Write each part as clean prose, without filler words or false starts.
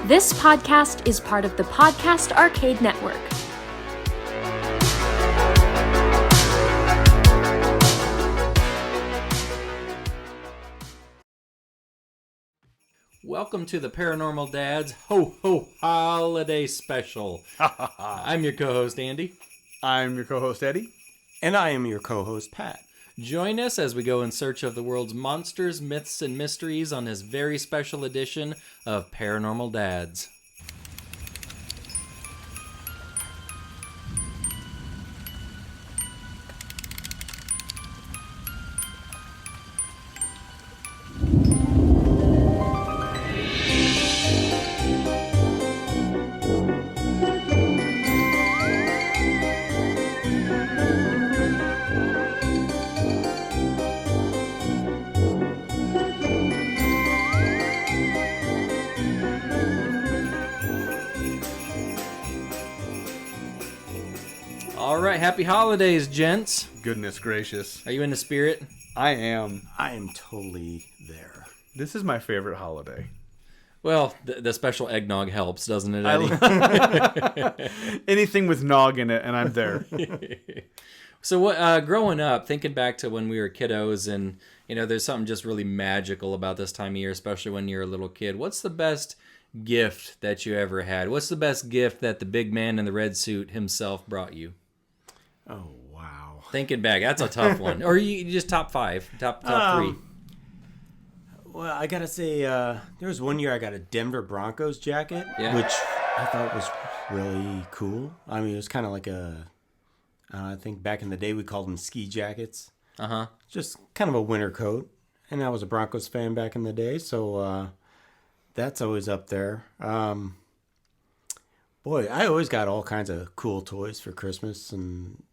This podcast is part of the Podcast Arcade Network. Welcome to the Paranormal Dads Ho Ho Holiday Special. I'm your co-host, Andy. I'm your co-host, Eddie. And I am your co-host, Pat. Join us as we go in search of the world's monsters, myths, and mysteries on this very special edition of Paranormal Dads. All right, happy holidays, gents. Goodness gracious. Are you in the spirit? I am. I am totally there. This is my favorite holiday. Well, the special eggnog helps, doesn't it, Eddie? Anything with nog in it, and I'm there. So, what? Growing up, thinking back to when we were kiddos, and there's something just really magical about this time of year, especially when you're a little kid. What's the best gift that you ever had? What's the best gift that the big man in the red suit himself brought you? Oh, wow. Thinking back, that's a tough one. Or you just top five, top three. Well, I gotta say, there was one year I got a Denver Broncos jacket, Yeah. which I thought was really cool. I mean, it was kind of like I think back in the day we called them ski jackets. Uh-huh. Just kind of a winter coat. And I was a Broncos fan back in the day, so that's always up there. Boy, I always got all kinds of cool toys for Christmas, and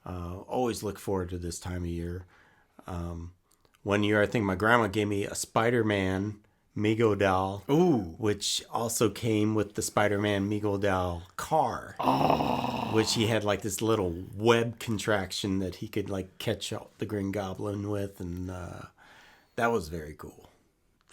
always look forward to this time of year. One year, I think my grandma gave me a Spider-Man Mego doll, which also came with the Spider-Man Mego doll car, which he had like this little web contraction that he could like catch out the Green Goblin with, and that was very cool.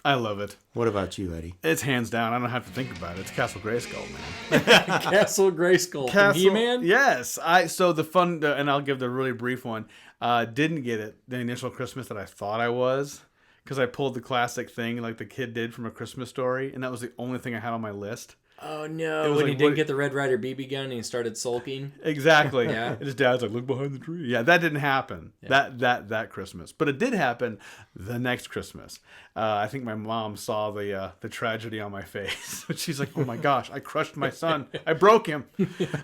I love it. What about you, Eddie? It's hands down. I don't have to think about it. It's Castle Grayskull, man. Castle Grayskull from He-Man? Yes. And I'll give the really brief one. Didn't get it the initial Christmas that I thought I was, because I pulled the classic thing like the kid did from A Christmas Story, and that was the only thing I had on my list. Oh, no. When he didn't get the Red Ryder BB gun and he started sulking. Exactly. Yeah. And his dad's like, look behind the tree. Yeah, that didn't happen. Yeah. That Christmas. But it did happen the next Christmas. I think my mom saw the tragedy on my face. She's like, oh my gosh, I crushed my son. I broke him.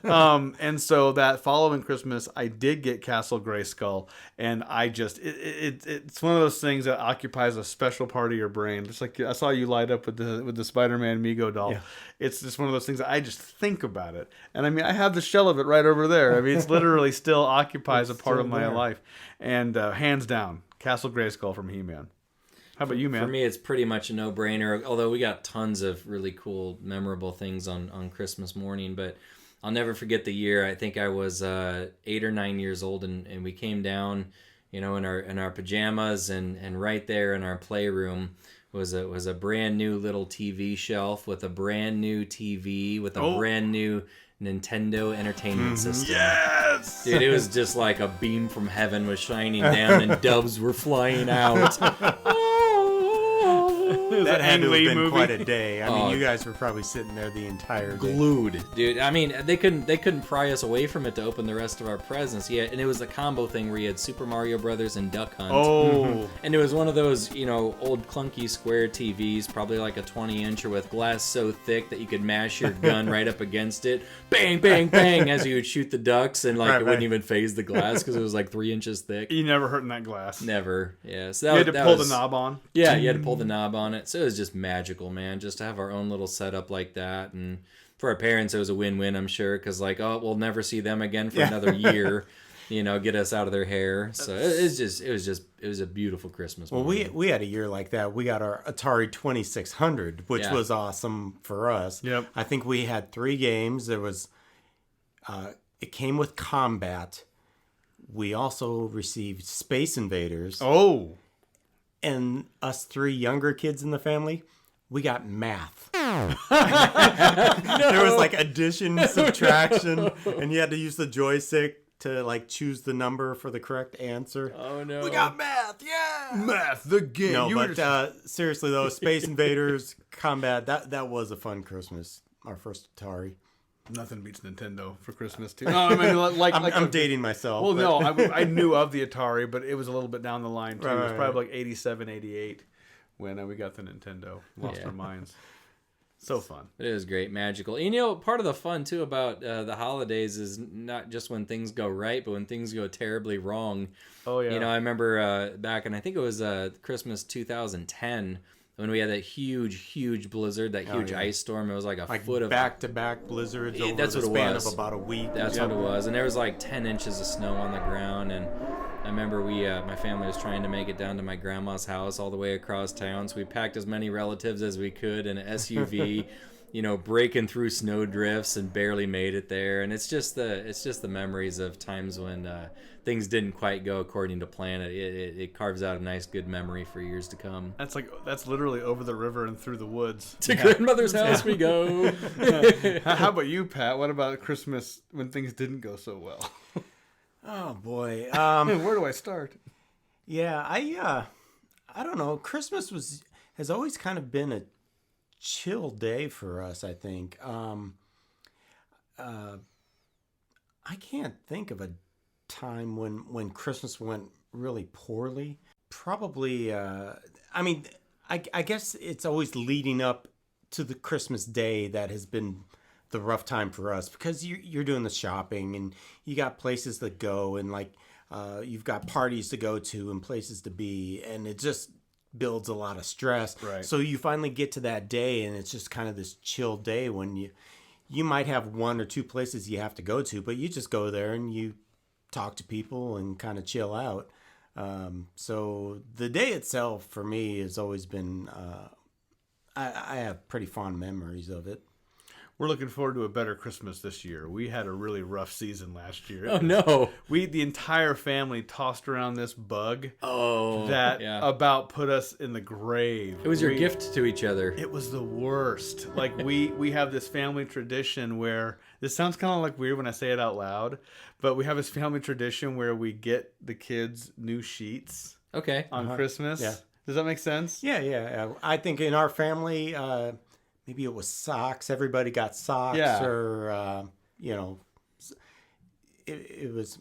And so that following Christmas, I did get Castle Grayskull. And I just, it's one of those things that occupies a special part of your brain. Just like I saw you light up with the Spider-Man Mego doll. Yeah. It's just one of those things that I just think about it. And I mean, I have the shell of it right over there. I mean, it's literally still occupies a part of my life. And hands down, Castle Grayskull from He-Man. How about you, man? For me, it's pretty much a no-brainer, although we got tons of really cool, memorable things on Christmas morning. But I'll never forget the year. I think I was 8 or 9 years old, and we came down, in our pajamas, and right there in our playroom was a brand new little TV shelf with a brand new TV with a brand new Nintendo Entertainment System. Yes! Dude, it was just like a beam from heaven was shining down and doves were flying out. That had to have been quite a day. I mean, you guys were probably sitting there the entire day. Glued, dude. I mean, they couldn't pry us away from it to open the rest of our presents. Yeah, and it was a combo thing where you had Super Mario Brothers and Duck Hunt. And it was one of those, old clunky square TVs, probably like a 20-incher with glass so thick that you could mash your gun right up against it. Bang, bang, bang, as you would shoot the ducks, and it wouldn't even phase the glass because it was like 3 inches thick. You never hurt in that glass. Never. Yeah. So you had to pull the knob on? Yeah, you had to pull the knob on it. So it was just magical, man, just to have our own little setup like that. And for our parents, it was a win-win, I'm sure, because we'll never see them again for another year. Get us out of their hair. So it was a beautiful Christmas morning. Well, we had a year like that. We got our Atari 2600, which was awesome for us. Yep. I think we had 3 games. There was, it came with Combat. We also received Space Invaders. Oh. And us 3 younger kids in the family, we got math. There was like addition, subtraction, and you had to use the joystick to like choose the number for the correct answer. Oh no. We got math, yeah. Math, the game. No, but seriously though, Space Invaders, Combat, that was a fun Christmas. Our first Atari. Nothing beats Nintendo for Christmas too. No, I mean I'm dating myself. Well, but... no, I knew of the Atari, but it was a little bit down the line too. Right, It was probably like 87, 88 when we got the Nintendo. Lost Yeah. our minds. So fun. It was great, magical. And, you know, part of the fun too about the holidays is not just when things go right, but when things go terribly wrong. Oh yeah. You know, I remember back in, I think it was Christmas 2010, when we had that huge blizzard, that huge ice storm. It was like a foot of back-to-back blizzards over that's the what it span was. of about a week. That's what it was. And there was like 10 inches of snow on the ground. And I remember my family was trying to make it down to my grandma's house all the way across town. So we packed as many relatives as we could in an SUV, you know, breaking through snow drifts and barely made it there. And it's just the memories of times when things didn't quite go according to plan. It carves out a nice, good memory for years to come. That's literally over the river and through the woods. To grandmother's house we go. How about you, Pat? What about Christmas when things didn't go so well? Oh boy. Where do I start? Yeah, I don't know. Christmas has always kind of been a chill day for us, I think. I can't think of a time when Christmas went really poorly. Probably, I mean, I guess it's always leading up to the Christmas day that has been the rough time for us, because you're doing the shopping and you got places to go and like you've got parties to go to and places to be, and it just builds a lot of stress. Right. So you finally get to that day and it's just kind of this chill day when you might have one or two places you have to go to, but you just go there and you talk to people and kind of chill out. So the day itself for me has always been I have pretty fond memories of it. We're looking forward to a better Christmas this year. We had a really rough season last year. Oh no. The entire family tossed around this bug Yeah. about put us in the grave. It was your gift to each other. It was the worst. Like we have this family tradition where, this sounds kind of like weird when I say it out loud, but we have this family tradition where we get the kids new sheets Okay. on Christmas. Yeah. Does that make sense? Yeah. I think in our family, maybe it was socks. Everybody got socks, Yeah. or it was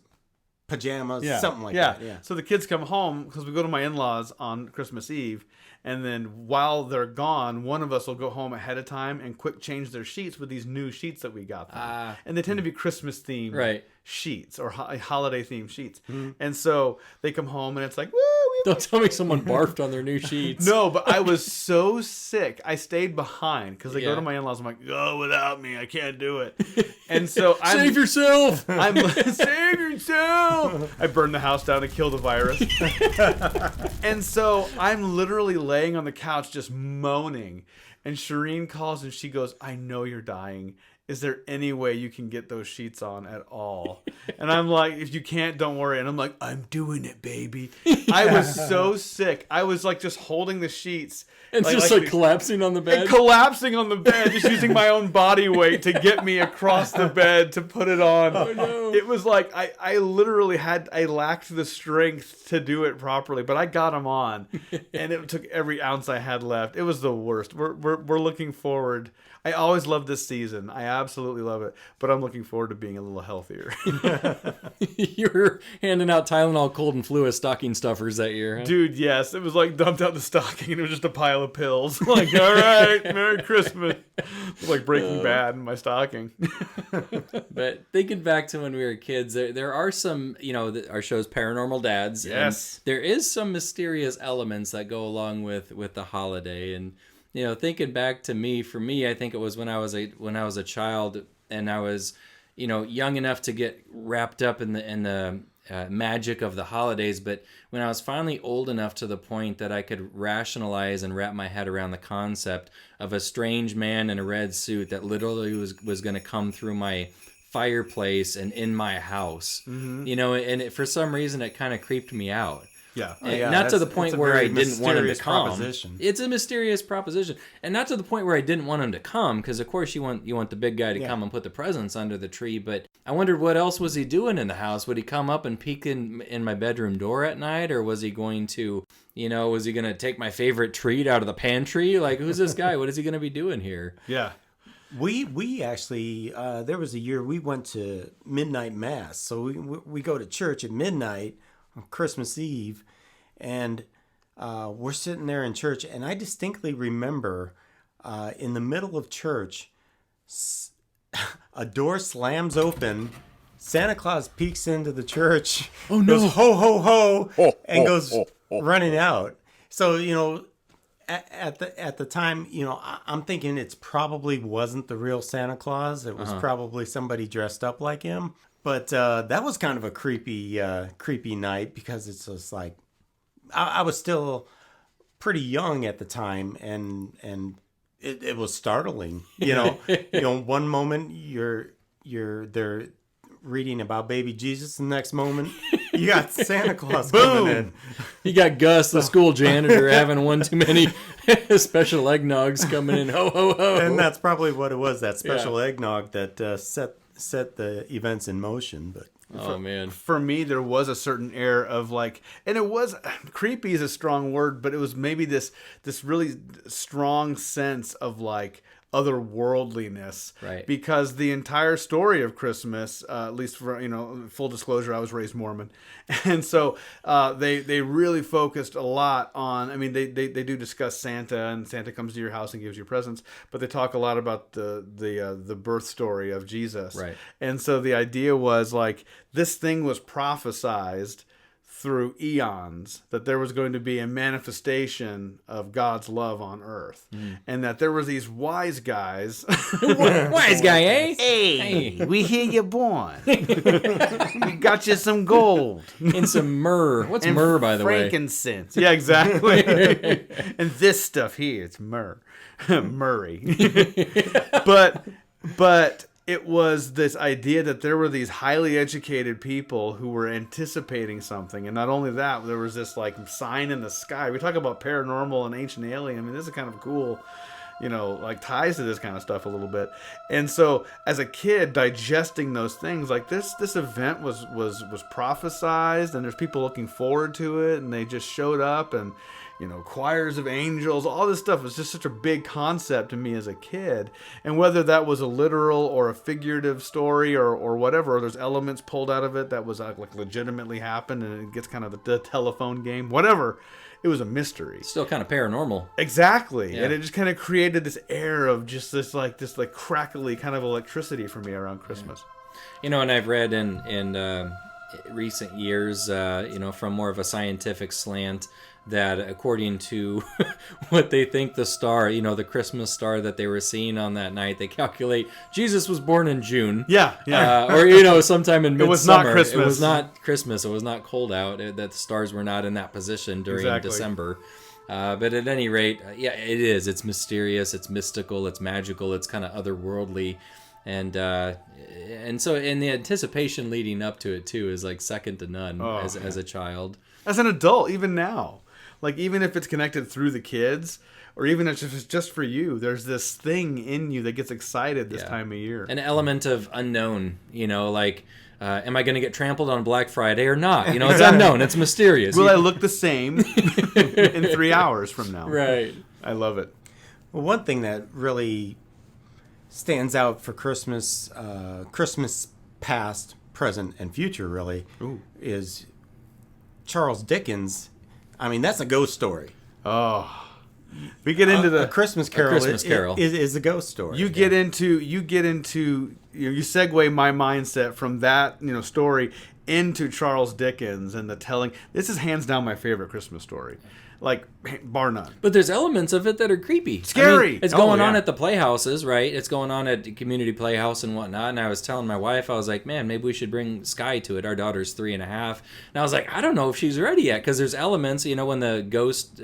pajamas, Yeah. something like that. Yeah. So the kids come home because we go to my in-laws on Christmas Eve, and then while they're gone, one of us will go home ahead of time and quick change their sheets with these new sheets that we got them. And they tend to be Christmas themed Right. sheets or holiday themed sheets. And so they come home and it's like, woo! Don't tell me someone barfed on their new sheets. No, but I was so sick. I stayed behind because they go Yeah. to my in-laws. I'm like, go without me. I can't do it. And so Save yourself. I'm like, save yourself. I burned the house down to kill the virus. And so I'm literally laying on the couch just moaning. And Shireen calls and she goes, I know you're dying. Is there any way you can get those sheets on at all? And I'm like, if you can't, don't worry. And I'm like, I'm doing it, baby. I was so sick. I was like just holding the sheets. And just like collapsing on the bed. And collapsing on the bed, just using my own body weight to get me across the bed to put it on. Oh, no. It was like I literally I lacked the strength to do it properly, but I got them on, and it took every ounce I had left. It was the worst. We're looking forward. I always love this season. I absolutely love it, but I'm looking forward to being a little healthier. You were handing out Tylenol cold and flu as stocking stuffers that year, huh? Dude, yes. It was like dumped out the stocking and it was just a pile of pills. Like, all right, Merry Christmas. It was like Breaking Bad in my stocking. But thinking back to when we were kids, there are some, our show's Paranormal Dads. Yes. And there is some mysterious elements that go along with the holiday. And, thinking back to for me, I think it was when I was a child and I was, young enough to get wrapped up in the magic of the holidays, but when I was finally old enough to the point that I could rationalize and wrap my head around the concept of a strange man in a red suit that literally was going to come through my fireplace and in my house, and for some reason it kind of creeped me out. Yeah. And Yeah, not to the that's point a where very I didn't want him to mysterious come. proposition. It's a mysterious proposition, and not to the point where I didn't want him to come, because of course you want the big guy to come and put the presents under the tree. But I wondered, what else was he doing in the house? Would he come up and peek in my bedroom door at night, or was he going to, was he going to take my favorite treat out of the pantry? Like, who's this guy? What is he going to be doing here? Yeah. We actually there was a year we went to midnight mass. So we go to church at midnight on Christmas Eve, and we're sitting there in church, and I distinctly remember in the middle of church, a door slams open. Santa Claus peeks into the church. Oh no! Goes, ho ho ho, and goes running out. So at the time, I'm thinking it's probably wasn't the real Santa Claus. It was probably somebody dressed up like him. But that was kind of a creepy night, because it's just like I was still pretty young at the time, and it was startling. One moment you're there reading about baby Jesus, the next moment you got Santa Claus coming in. You got Gus, the school janitor, having one too many special eggnogs coming in. Ho ho ho! And that's probably what it was. That special eggnog that set the events in motion. But man, for me, there was a certain air of like, and it was creepy is a strong word, but it was maybe this really strong sense of like otherworldliness, right? Because the entire story of Christmas, at least for full disclosure, I was raised Mormon, and so they really focused a lot on. I mean, they do discuss Santa, and Santa comes to your house and gives you presents, but they talk a lot about the birth story of Jesus, right? And so the idea was like this thing was prophesized through eons, that there was going to be a manifestation of God's love on earth, and that there was these wise guys. Wise guy, eh? Hey, we hear you're born. We got you some gold and some myrrh. What's and myrrh, by the way? Frankincense. Yeah, exactly. And this stuff here, it's myrrh, Murray. But it was this idea that there were these highly educated people who were anticipating something. And not only that, there was this like sign in the sky. We talk about paranormal and ancient alien. I mean, this is kind of cool, like ties to this kind of stuff a little bit. And so as a kid digesting those things, like this event was prophesized, and there's people looking forward to it, and they just showed up, and choirs of angels, all this stuff was just such a big concept to me as a kid. And whether that was a literal or a figurative story or whatever, or there's elements pulled out of it that was like legitimately happened, and it gets kind of the telephone game, whatever, it was a mystery. Still kind of paranormal. Exactly. Yeah. And it just kind of created this air of just this crackly kind of electricity for me around Christmas. And I've read in recent years, from more of a scientific slant, that according to what they think the star, the Christmas star that they were seeing on that night, they calculate Jesus was born in June. Yeah. Or, sometime in midsummer. It was not Christmas. It was not Christmas. It was not cold out. That the stars were not in that position during December. But at any rate, it is. It's mysterious. It's mystical. It's magical. It's kind of otherworldly. And so, and the anticipation leading up to it, too, is like second to none as a child. As an adult, even now. Like, even if it's connected through the kids, or even if it's just for you, there's this thing in you that gets excited this time of year. An element of unknown, like, am I going to get trampled on Black Friday or not? It's unknown. It's mysterious. Will I look the same in 3 hours from now? Right. I love it. Well, one thing that really stands out for Christmas, Christmas past, present, and future, really, is Charles Dickens. I mean, that's a ghost story. Oh, we get into a Christmas Carol. Is a ghost story. You get into you segue my mindset from that story into Charles Dickens and the telling. This is hands down my favorite Christmas story, like bar none. But there's elements of it that are creepy, scary. It's going on at the playhouses, right? It's going on at the community playhouse and whatnot. And I was telling my wife, I was like, man, maybe we should bring Sky to it. Our daughter's 3.5, and I was like, I don't know if she's ready yet, because there's elements, when the ghost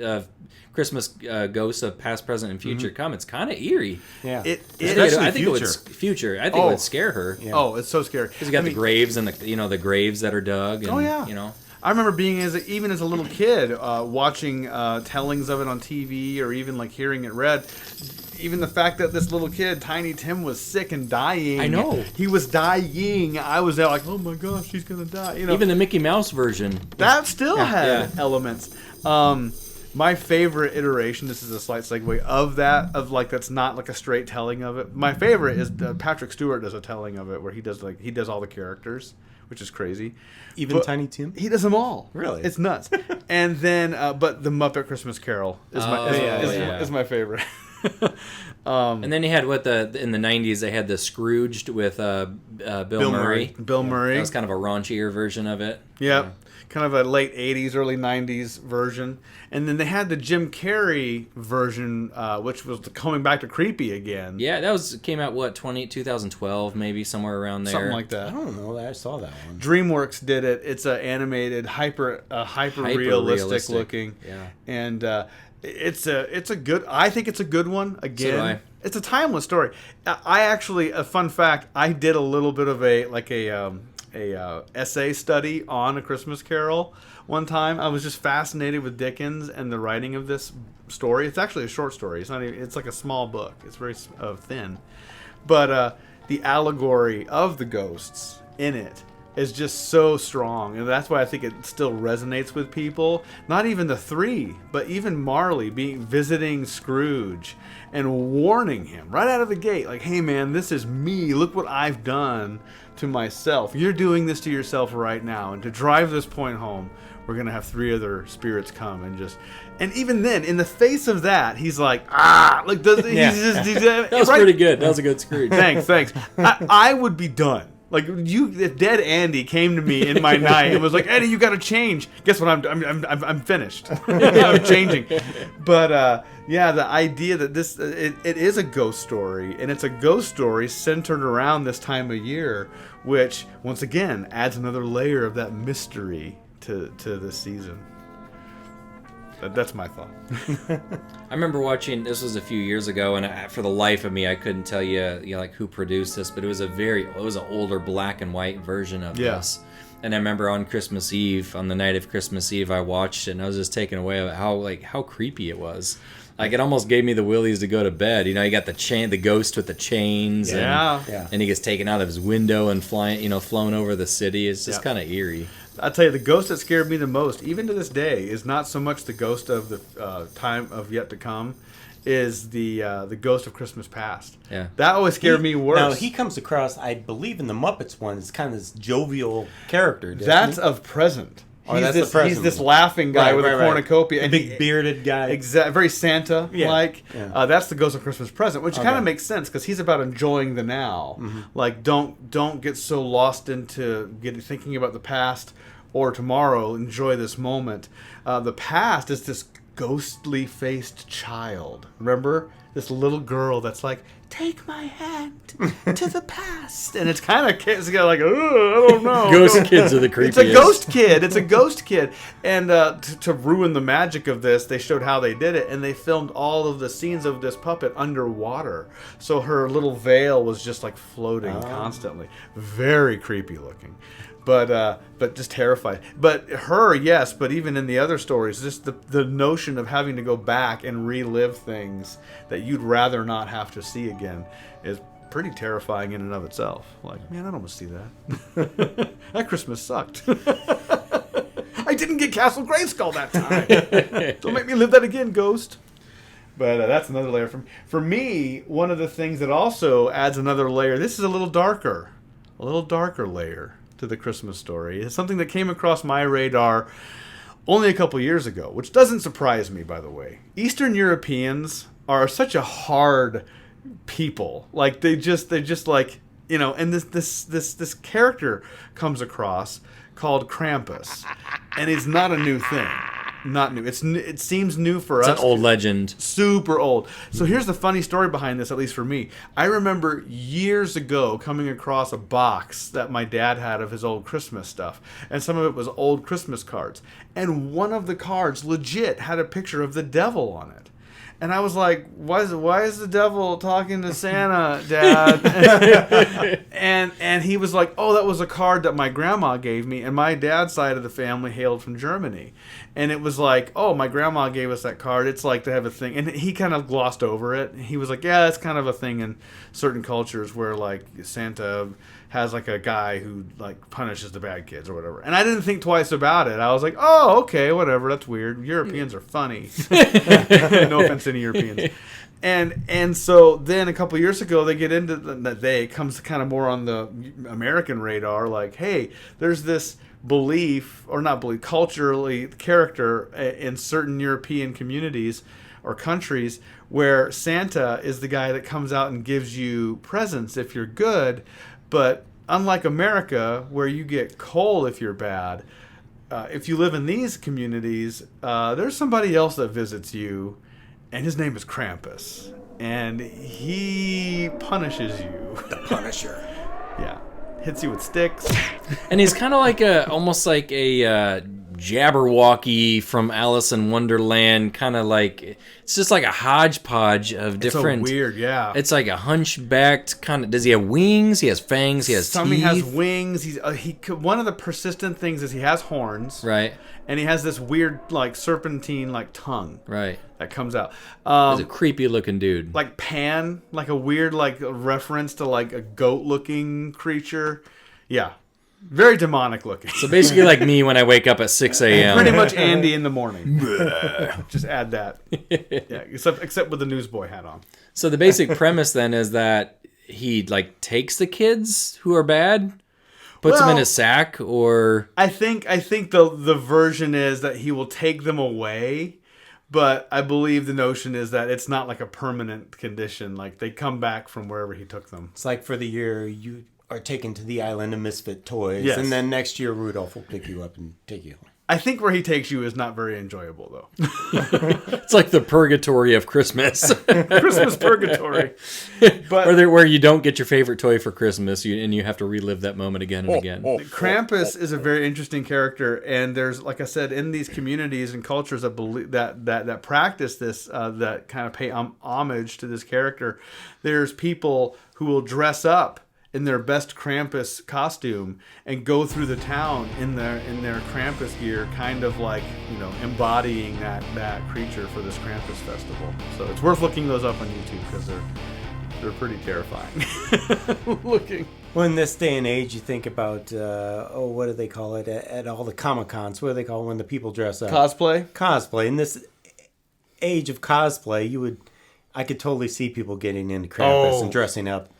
Christmas ghosts of past, present, and future come, it's kind of eerie. Yeah, I think it would future. It would scare her. Yeah. Oh, it's so scary. Because you got the graves and the graves that are dug. And, I remember being even as a little kid watching tellings of it on TV or even like hearing it read. Even the fact that this little kid, Tiny Tim, was sick and dying. I know. He was dying. I was there like, oh my gosh, he's going to die. You know, Even the Mickey Mouse version. that still had elements. My favorite iteration, this is a slight segue, of like that's not like a straight telling of it. My favorite is Patrick Stewart does a telling of it where he does all the characters, which is crazy. Even Tiny Tim? He does them all. Really? It's nuts. And then, but the Muppet Christmas Carol is my favorite. And then you had in the 90s they had the Scrooged with Bill Murray. Bill Murray. That was kind of a raunchier version of it. Yep. Yeah. Kind of a late 80s, early 90s version. And then they had the Jim Carrey version, which was coming back to creepy again. Yeah, that came out, 2012, maybe, somewhere around there. Something like that. I don't know that I saw that one. DreamWorks did it. It's an animated, hyper realistic looking. Yeah. And it's a good, I think it's a good one. Again, So do I. It's a timeless story. I actually, a fun fact, I did a little bit of a essay study on A Christmas Carol one time. I was just fascinated with Dickens and the writing of this story. It's actually a short story. It's not even, it's like a small book. It's very thin. But the allegory of the ghosts in it is just so strong, and that's why I think it still resonates with people. Not even the three, but even Marley visiting Scrooge and warning him right out of the gate, like, hey man, this is me, look what I've done to myself. You're doing this to yourself right now. And to drive this point home, we're gonna have three other spirits come and even then, in the face of that, he's like, that was pretty good. That was a good Scrooge. Thanks. I would be done. Like, if Dead Andy came to me in my night and was like, Eddie, you got to change. Guess what? I'm finished. I'm changing. But the idea that it is a ghost story, and it's a ghost story centered around this time of year, which once again adds another layer of that mystery to this season. That's my thought. I remember watching, this was a few years ago, and for the life of me, I couldn't tell you like who produced this, but it was an older black and white version of this. And I remember on Christmas Eve, on the night of Christmas Eve, I watched it, and I was just taken away by how creepy it was. Like, it almost gave me the willies to go to bed. You know, you got the ghost with the chains, and he gets taken out of his window and flown over the city. It's just kind of eerie. I'll tell you, the ghost that scared me the most, even to this day, is not so much the ghost of the time of yet to come, is the ghost of Christmas past. Yeah, that always scared me worse. Now he comes across, I believe, in the Muppets one, as kind of this jovial character. That's of present. That's the present. He's this laughing guy with a cornucopia, and big bearded guy, very Santa-like. Yeah. That's the ghost of Christmas present, which kind of makes sense because he's about enjoying the now. Mm-hmm. Like, don't get so lost into thinking about the past or tomorrow. Enjoy this moment. The past is this ghostly faced child. Remember this little girl that's like, take my hand to the past, and it's kind of like, I don't know. Ghost kids are the creepiest. It's a ghost kid. It's a ghost kid, and to ruin the magic of this, they showed how they did it, and they filmed all of the scenes of this puppet underwater, so her little veil was just like floating constantly. Very creepy looking. But just terrified. But her, yes. But even in the other stories, just the notion of having to go back and relive things that you'd rather not have to see again is pretty terrifying in and of itself. Like, man, I don't want to see that. That Christmas sucked. I didn't get Castle Grayskull that time. Don't make me live that again, ghost. But that's another layer. For me, one of the things that also adds another layer, this is a little darker layer to the Christmas story. It's something that came across my radar only a couple years ago, which doesn't surprise me, by the way. Eastern Europeans are such a hard people. Like, they just like, and this character comes across called Krampus, and it's not a new thing. Not new. It seems new for us. It's an old legend. Super old. So here's the funny story behind this, at least for me. I remember years ago coming across a box that my dad had of his old Christmas stuff. And some of it was old Christmas cards. And one of the cards legit had a picture of the devil on it. And I was like, why is the devil talking to Santa, Dad? and he was like, oh, that was a card that my grandma gave me. And my dad's side of the family hailed from Germany. And it was like, oh, my grandma gave us that card. It's like they have a thing. And he kind of glossed over it. He was like, yeah, that's kind of a thing in certain cultures where like Santa has like a guy who like punishes the bad kids or whatever. And I didn't think twice about it. I was like, oh, okay, whatever. That's weird. Europeans are funny. No offense to any Europeans. And so then a couple years ago, they get into that day. It comes kind of more on the American radar. Like, hey, there's this belief, or not belief, culturally character in certain European communities or countries where Santa is the guy that comes out and gives you presents if you're good. But unlike America, where you get coal if you're bad, if you live in these communities, there's somebody else that visits you, and his name is Krampus. And he punishes you. The Punisher. Yeah. Hits you with sticks. And he's kind of like almost like a Jabberwocky from Alice in Wonderland, kind of like, it's just like a hodgepodge of different. It's so weird, yeah. It's like a hunchbacked kind of. Does he have wings? He has fangs. He has teeth. He has wings. He's one of the persistent things is he has horns, right? And he has this weird like serpentine like tongue, right, that comes out. He's a creepy looking dude, like Pan, like a weird like reference to like a goat looking creature. Yeah. Very demonic looking. So basically like me when I wake up at 6 a.m. Pretty much Andy in the morning. Just add that. Yeah, except with the newsboy hat on. So the basic premise then is that he like takes the kids who are bad, puts them in a sack, or... I think the version is that he will take them away, but I believe the notion is that it's not like a permanent condition. Like they come back from wherever he took them. It's like for the year you are taken to the island of misfit toys, yes. And then next year Rudolph will pick you up and take you home. I think where he takes you is not very enjoyable, though. It's like the purgatory of Christmas. Christmas purgatory. But where you don't get your favorite toy for Christmas, and you have to relive that moment again and again. Krampus is a very interesting character, and there's, like I said, in these communities and cultures that believe that practice this, that kind of pay homage to this character, there's people who will dress up in their best Krampus costume and go through the town in their Krampus gear, kind of like, embodying that creature for this Krampus festival. So it's worth looking those up on YouTube because they're pretty terrifying looking. Well, in this day and age, you think about what do they call it at all the Comic-Cons? What do they call it when the people dress up? Cosplay. In this age of cosplay, I could totally see people getting into Krampus and dressing up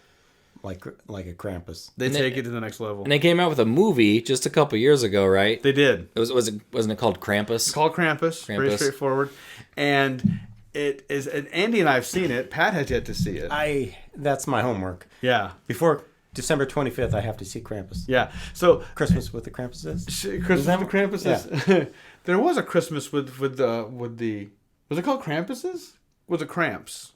like a Krampus. They take it to the next level. And they came out with a movie just a couple years ago, right? They did. Wasn't it called Krampus? It's called Krampus. Very straightforward. And it is. And Andy and I have seen it. Pat has yet to see it. That's my homework. Yeah. Before December 25th, I have to see Krampus. Yeah. So Christmas with the Krampuses. Christmas with the Krampuses. Yeah. There was a Christmas with the. Was it called Krampuses? Was it Cramps?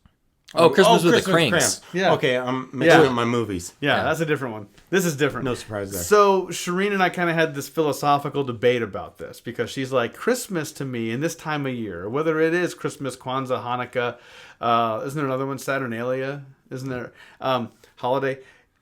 Christmas with the Cranks. Yeah. Okay, I'm mixing up my movies. Yeah, that's a different one. This is different. No surprise there. So Shireen and I kind of had this philosophical debate about this because she's like, Christmas to me in this time of year, whether it is Christmas, Kwanzaa, Hanukkah, isn't there another one, Saturnalia? Isn't there holiday?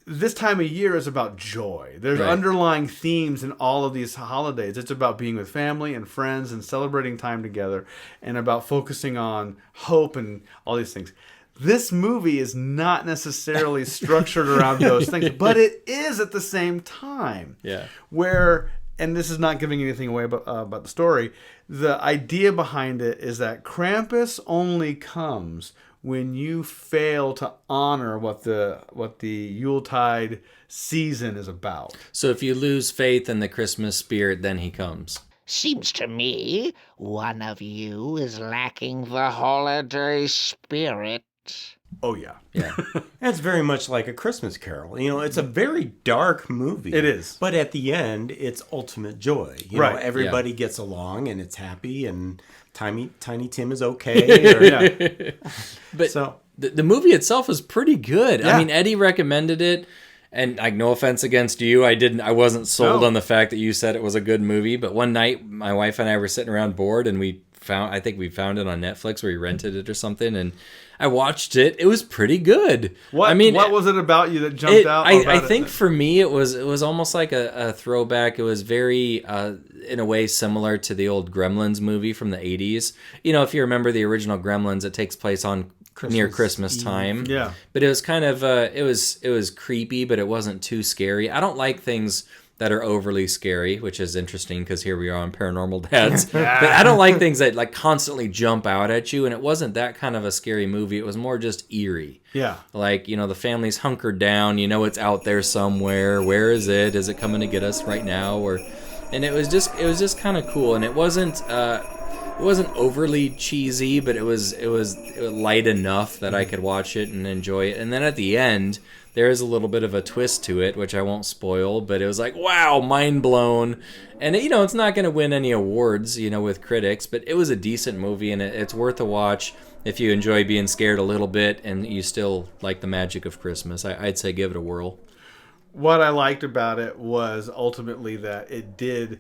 This time of year is about joy. There's underlying themes in all of these holidays. It's about being with family and friends and celebrating time together, and about focusing on hope and all these things. This movie is not necessarily structured around those things, but it is at the same time. Yeah. Where, and this is not giving anything away about the story, the idea behind it is that Krampus only comes when you fail to honor what the Yuletide season is about. So if you lose faith in the Christmas spirit, then he comes. Seems to me one of you is lacking the holiday spirit. Oh, yeah. Yeah. That's very much like A Christmas Carol. It's a very dark movie. It is. But at the end, it's ultimate joy. Everybody gets along and it's happy, and Tiny Tim is okay. But the movie itself is pretty good. Yeah. I mean, Eddie recommended it. And no offense against you, I wasn't sold on the fact that you said it was a good movie. But one night, my wife and I were sitting around bored, and we I think we found it on Netflix, where we rented it or something, and I watched it. It was pretty good. What was it about you that jumped out? I think for me it was almost like a throwback. It was very in a way similar to the old Gremlins movie from the 80s. If you remember the original Gremlins, it takes place on near Christmas time. Yeah. But it was kind of it was creepy, but it wasn't too scary. I don't like things that are overly scary, which is interesting because here we are on Paranormal Dads. But I don't like things that like constantly jump out at you, and it wasn't that kind of a scary movie. It was more just eerie. Yeah. Like, the family's hunkered down, it's out there somewhere. Where is it? Is it coming to get us right now? And it was just kind of cool, and it wasn't overly cheesy, but it was light enough that I could watch it and enjoy it. And then at the end, there is a little bit of a twist to it, which I won't spoil, but it was like, wow, mind blown. And it's not going to win any awards, with critics, but it was a decent movie, and it's worth a watch if you enjoy being scared a little bit and you still like the magic of Christmas. I'd say give it a whirl. What I liked about it was ultimately that it did,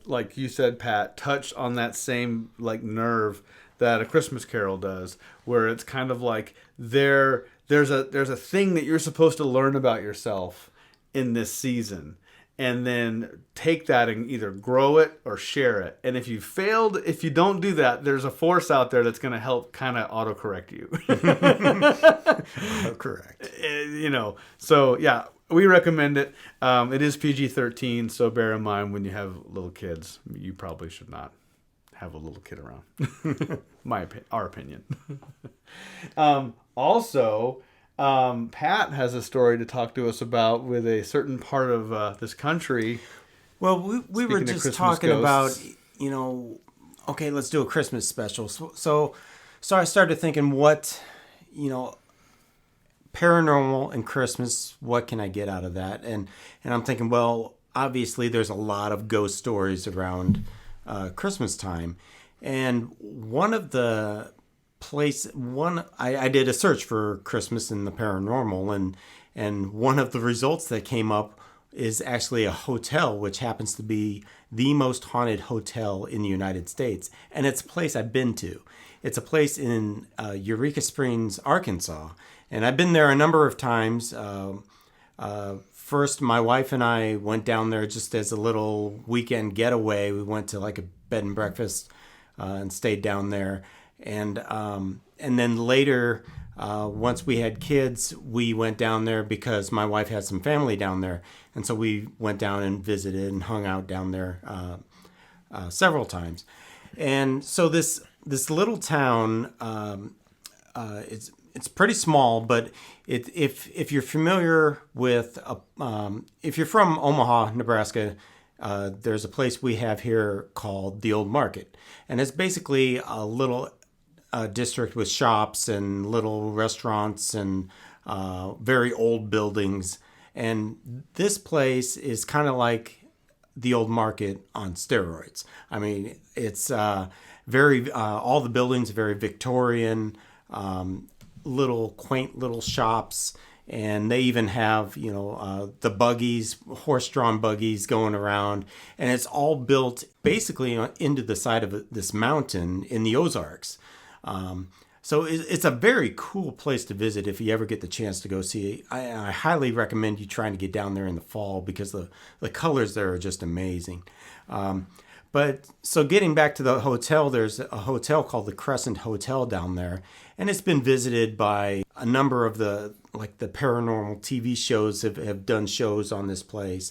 like you said, Pat, touch on that same like nerve that A Christmas Carol does, where it's kind of like there's a thing that you're supposed to learn about yourself in this season, and then take that and either grow it or share it. And if you don't do that, there's a force out there that's going to help kind of autocorrect you. Correct. So yeah, we recommend it. It is PG-13, so bear in mind when you have little kids, you probably should not have a little kid around. Our opinion. Also, Pat has a story to talk to us about with a certain part of this country. Well, we were just talking ghosts. about, okay, let's do a Christmas special. So I started thinking, what, paranormal and Christmas, what can I get out of that? And I'm thinking, well, obviously there's a lot of ghost stories around Christmas time. And one of the I did a search for Christmas in the paranormal, and one of the results that came up is actually a hotel, which happens to be the most haunted hotel in the United States. And it's a place I've been to. It's a place in Eureka Springs, Arkansas. And I've been there a number of times. First, my wife and I went down there just as a little weekend getaway. We went to like a bed and breakfast and stayed down there. And then later, once we had kids, we went down there because my wife had some family down there. And so we went down and visited and hung out down there several times. And so this little town, it's pretty small, but if you're familiar with, if you're from Omaha, Nebraska, there's a place we have here called the Old Market. And it's basically a little district with shops and little restaurants and very old buildings. And this place is kind of like the Old Market on steroids. I mean, it's very, all the buildings are very Victorian, little quaint little shops. And they even have, the buggies, horse-drawn buggies going around. And it's all built basically into the side of this mountain in the Ozarks. So it's a very cool place to visit if you ever get the chance to go see. I highly recommend you trying to get down there in the fall because the colors there are just amazing. But so getting back to the hotel, there's a hotel called the Crescent Hotel down there. And it's been visited by a number of the paranormal TV shows have done shows on this place.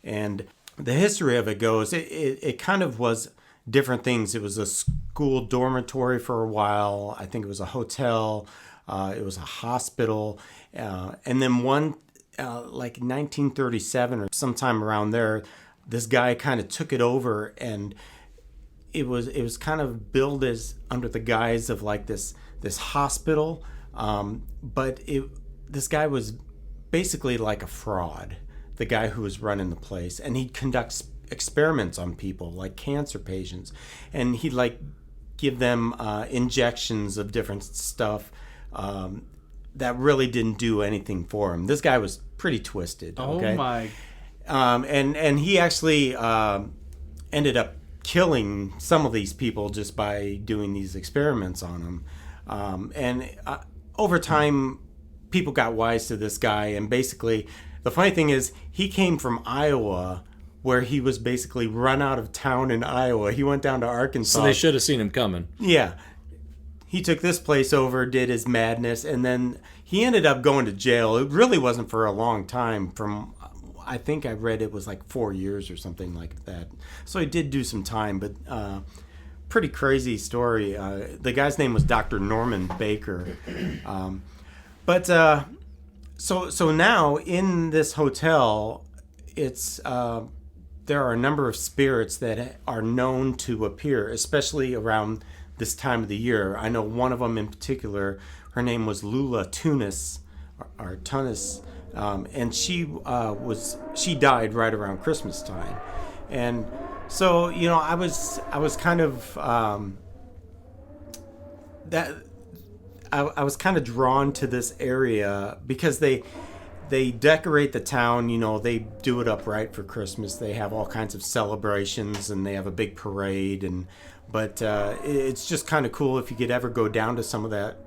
And the history of it goes, it kind of was different things. It was a school dormitory for a while. I think it was a hotel. It was a hospital. And then one, like 1937 or sometime around there, this guy kind of took it over, and it was kind of billed as under the guise of like this hospital. But this guy was basically like a fraud, the guy who was running the place. And he'd conduct experiments on people, like cancer patients. And he'd like give them injections of different stuff that really didn't do anything for him. This guy was pretty twisted. Okay? Oh my. And he actually ended up killing some of these people just by doing these experiments on them. Over time, people got wise to this guy. And basically, the funny thing is, he came from Iowa, where he was basically run out of town in Iowa. He went down to Arkansas. So they should have seen him coming. Yeah. He took this place over, did his madness, and then he ended up going to jail. It really wasn't for a long time. I think I read it was like 4 years or something like that. So he did do some time, but pretty crazy story. The guy's name was Dr. Norman Baker. So now in this hotel, it's there are a number of spirits that are known to appear, especially around this time of the year. I know one of them in particular. Her name was Lula Tunis, or Tunis, and she died right around Christmas time, and so I was kind of I was kind of drawn to this area because they decorate the town. They do it up right for Christmas. They have all kinds of celebrations and they have a big parade. But it's just kind of cool if you could ever go down to some of that,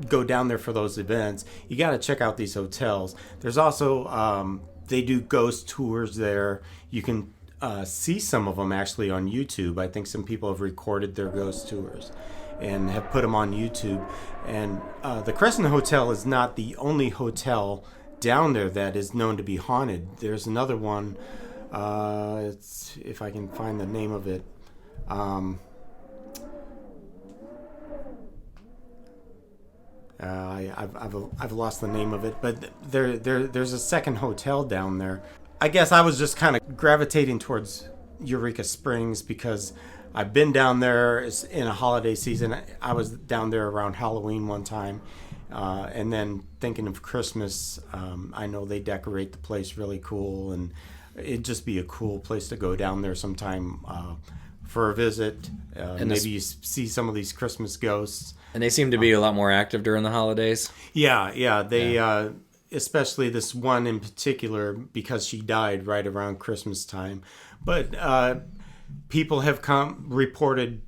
go down there for those events. You got to check out these hotels. There's also, they do ghost tours there. You can see some of them actually on YouTube. I think some people have recorded their ghost tours and have put them on YouTube. And the Crescent Hotel is not the only hotel down there that is known to be haunted. There's another one. It's, if I can find the name of it. I've lost the name of it, but there's a second hotel down there. I guess I was just kind of gravitating towards Eureka Springs because I've been down there in a holiday season. I was down there around Halloween one time, and then thinking of Christmas. I know they decorate the place really cool, and it'd just be a cool place to go down there sometime for a visit. And maybe you see some of these Christmas ghosts. And they seem to be a lot more active during the holidays. Yeah. They especially this one in particular, because she died right around Christmas time. But people have reported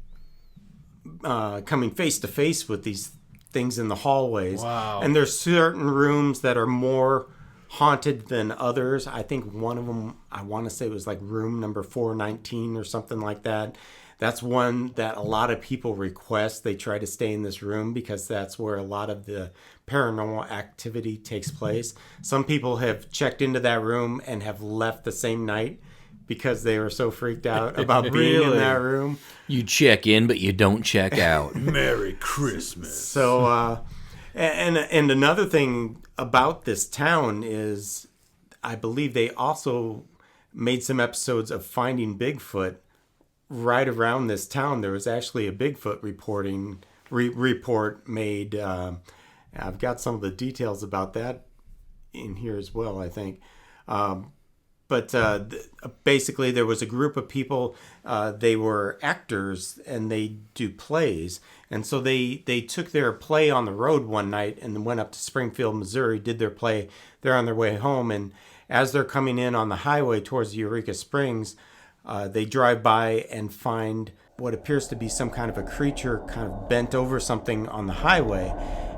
coming face to face with these things in the hallways. Wow. And there's certain rooms that are more haunted than others. I think one of them, I want to say it was like room number 419 or something like that. That's one that a lot of people request. They try to stay in this room because that's where a lot of the paranormal activity takes place. Some people have checked into that room and have left the same night because they were so freaked out about being in that room. You check in, but you don't check out. Merry Christmas. So, and another thing about this town is, I believe they also made some episodes of Finding Bigfoot right around this town. There was actually a Bigfoot report made. I've got some of the details about that in here as well, I think. But basically, there was a group of people. They were actors and they do plays. And so they took their play on the road one night and then went up to Springfield, Missouri, did their play. They're on their way home. And as they're coming in on the highway towards Eureka Springs, they drive by and find what appears to be some kind of a creature kind of bent over something on the highway.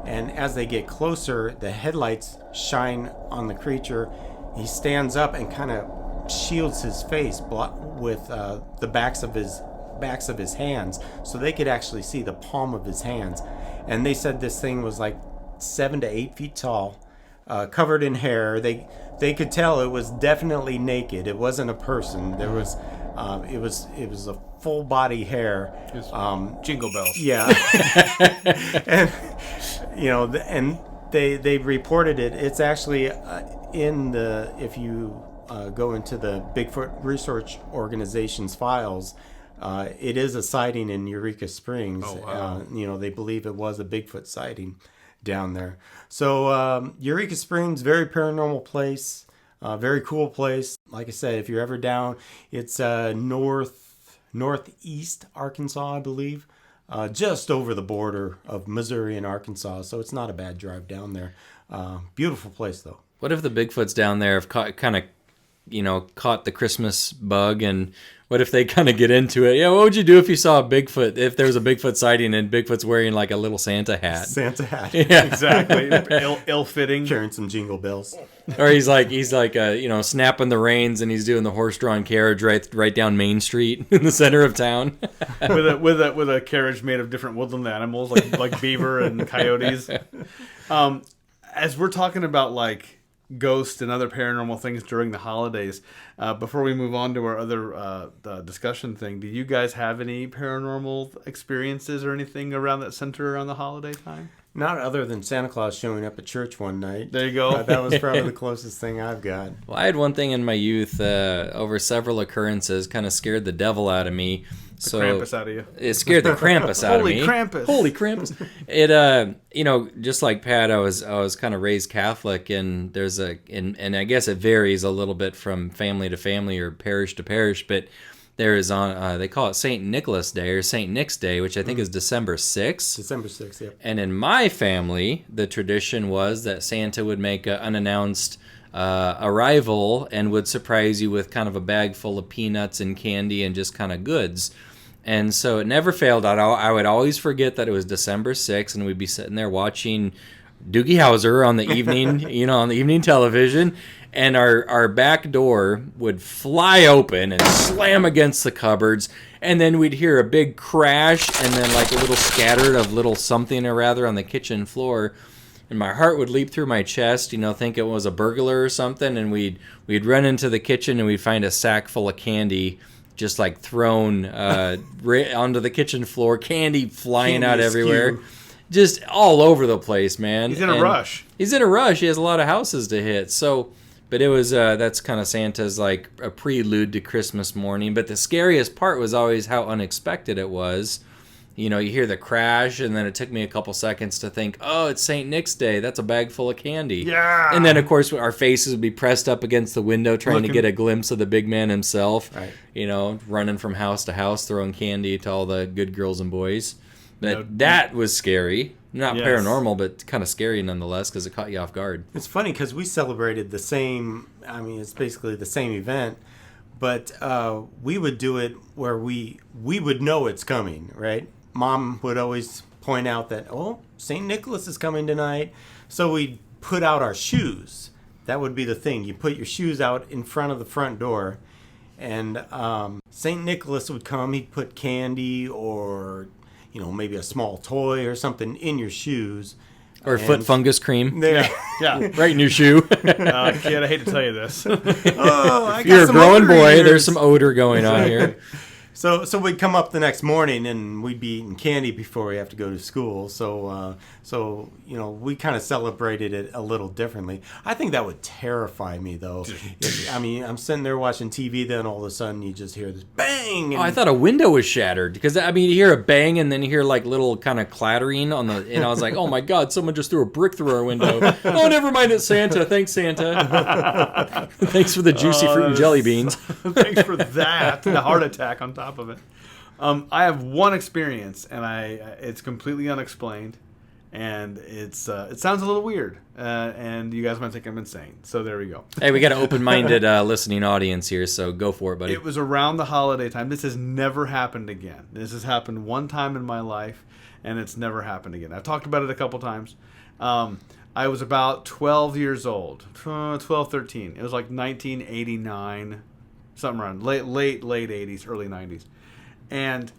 And as they get closer, the headlights shine on the creature. He stands up and kind of shields his face with the backs of his hands, so they could actually see the palm of his hands. And they said this thing was like 7 to 8 feet tall, covered in hair. They could tell it was definitely naked. It wasn't a person. There was it was a full body hair. Jingle bells. Yeah. And and they reported it. It's actually if you go into the Bigfoot Research Organization's files, it is a sighting in Eureka Springs. Oh, wow. They believe it was a Bigfoot sighting down there. So Eureka Springs, very paranormal place, very cool place. Like I said, if you're ever down, it's northeast Arkansas, I believe, just over the border of Missouri and Arkansas. So it's not a bad drive down there. Beautiful place, though. What if the Bigfoots down there have caught the Christmas bug and What if they kind of get into it? Yeah, what would you do if you saw a Bigfoot? If there was a Bigfoot sighting and Bigfoot's wearing like a little Santa hat? Santa hat. Yeah, Exactly. Ill-fitting. Carrying some jingle bells. or he's like snapping the reins and he's doing the horse-drawn carriage right down Main Street in the center of town. with a carriage made of different woodland animals like beaver and coyotes. As we're talking about like ghosts and other paranormal things during the holidays, before we move on to our other discussion thing, do you guys have any paranormal experiences or anything around that center around the holiday time? Not other than Santa Claus showing up at church one night. There you go. That was probably the closest thing I've got. Well, I had one thing in my youth, over several occurrences, kind of scared the devil out of me. Krampus out of you. It scared the Krampus out of me. Holy Krampus! It, just like Pat, I was kind of raised Catholic, and there's and I guess it varies a little bit from family to family or parish to parish, but there is they call it St. Nicholas Day or St. Nick's Day, which I think is December 6th. December 6th, yeah. And in my family, the tradition was that Santa would make an unannounced arrival and would surprise you with kind of a bag full of peanuts and candy and just kind of goods. And so it never failed. I would always forget that it was December 6th, and we'd be sitting there watching Doogie Howser on the evening, on the evening television, and our back door would fly open and slam against the cupboards, and then we'd hear a big crash and then like a little scattered of little something or rather on the kitchen floor. And my heart would leap through my chest, think it was a burglar or something, and we'd run into the kitchen and we'd find a sack full of candy just like thrown onto the kitchen floor, candy flying out everywhere. Just all over the place, man. He's in a rush. He's in a rush. He has a lot of houses to hit. So, but it was, that's kind of Santa's like a prelude to Christmas morning. But the scariest part was always how unexpected it was. You hear the crash, and then it took me a couple seconds to think, oh, it's St. Nick's Day. That's a bag full of candy. Yeah. And then, of course, our faces would be pressed up against the window trying to get a glimpse of the big man himself. Right. Running from house to house, throwing candy to all the good girls and boys. But that was scary. Not paranormal, but kind of scary nonetheless because it caught you off guard. It's funny because we celebrated the same, it's basically the same event, but we would do it where we would know it's coming, right? Mom would always point out that, St. Nicholas is coming tonight. So we'd put out our shoes. That would be the thing. You put your shoes out in front of the front door, and St. Nicholas would come. He'd put candy or, maybe a small toy or something in your shoes. Or foot fungus cream. Yeah. Right in your shoe. Kid, I hate to tell you this. If you're a growing boy, there's some odor going on here. So we'd come up the next morning and we'd be eating candy before we have to go to school. So we kind of celebrated it a little differently. I think that would terrify me though. I'm sitting there watching TV, then all of a sudden you just hear this bang. I thought a window was shattered because you hear a bang and then you hear like little kind of clattering and I was like, oh my God, someone just threw a brick through our window. Oh, never mind, it's Santa. Thanks, Santa. Thanks for the juicy fruit and jelly beans. Thanks for that. The heart attack on top of it. I have one experience, and it's completely unexplained, and it sounds a little weird, and you guys might think I'm insane. So there we go. Hey, we got an open-minded listening audience here, so go for it, buddy. It was around the holiday time. This has never happened again. This has happened one time in my life, and it's never happened again. I've talked about it a couple times. I was about 12 years old, 12, 13. It was like 1989. Something around late 80s, early 90s. And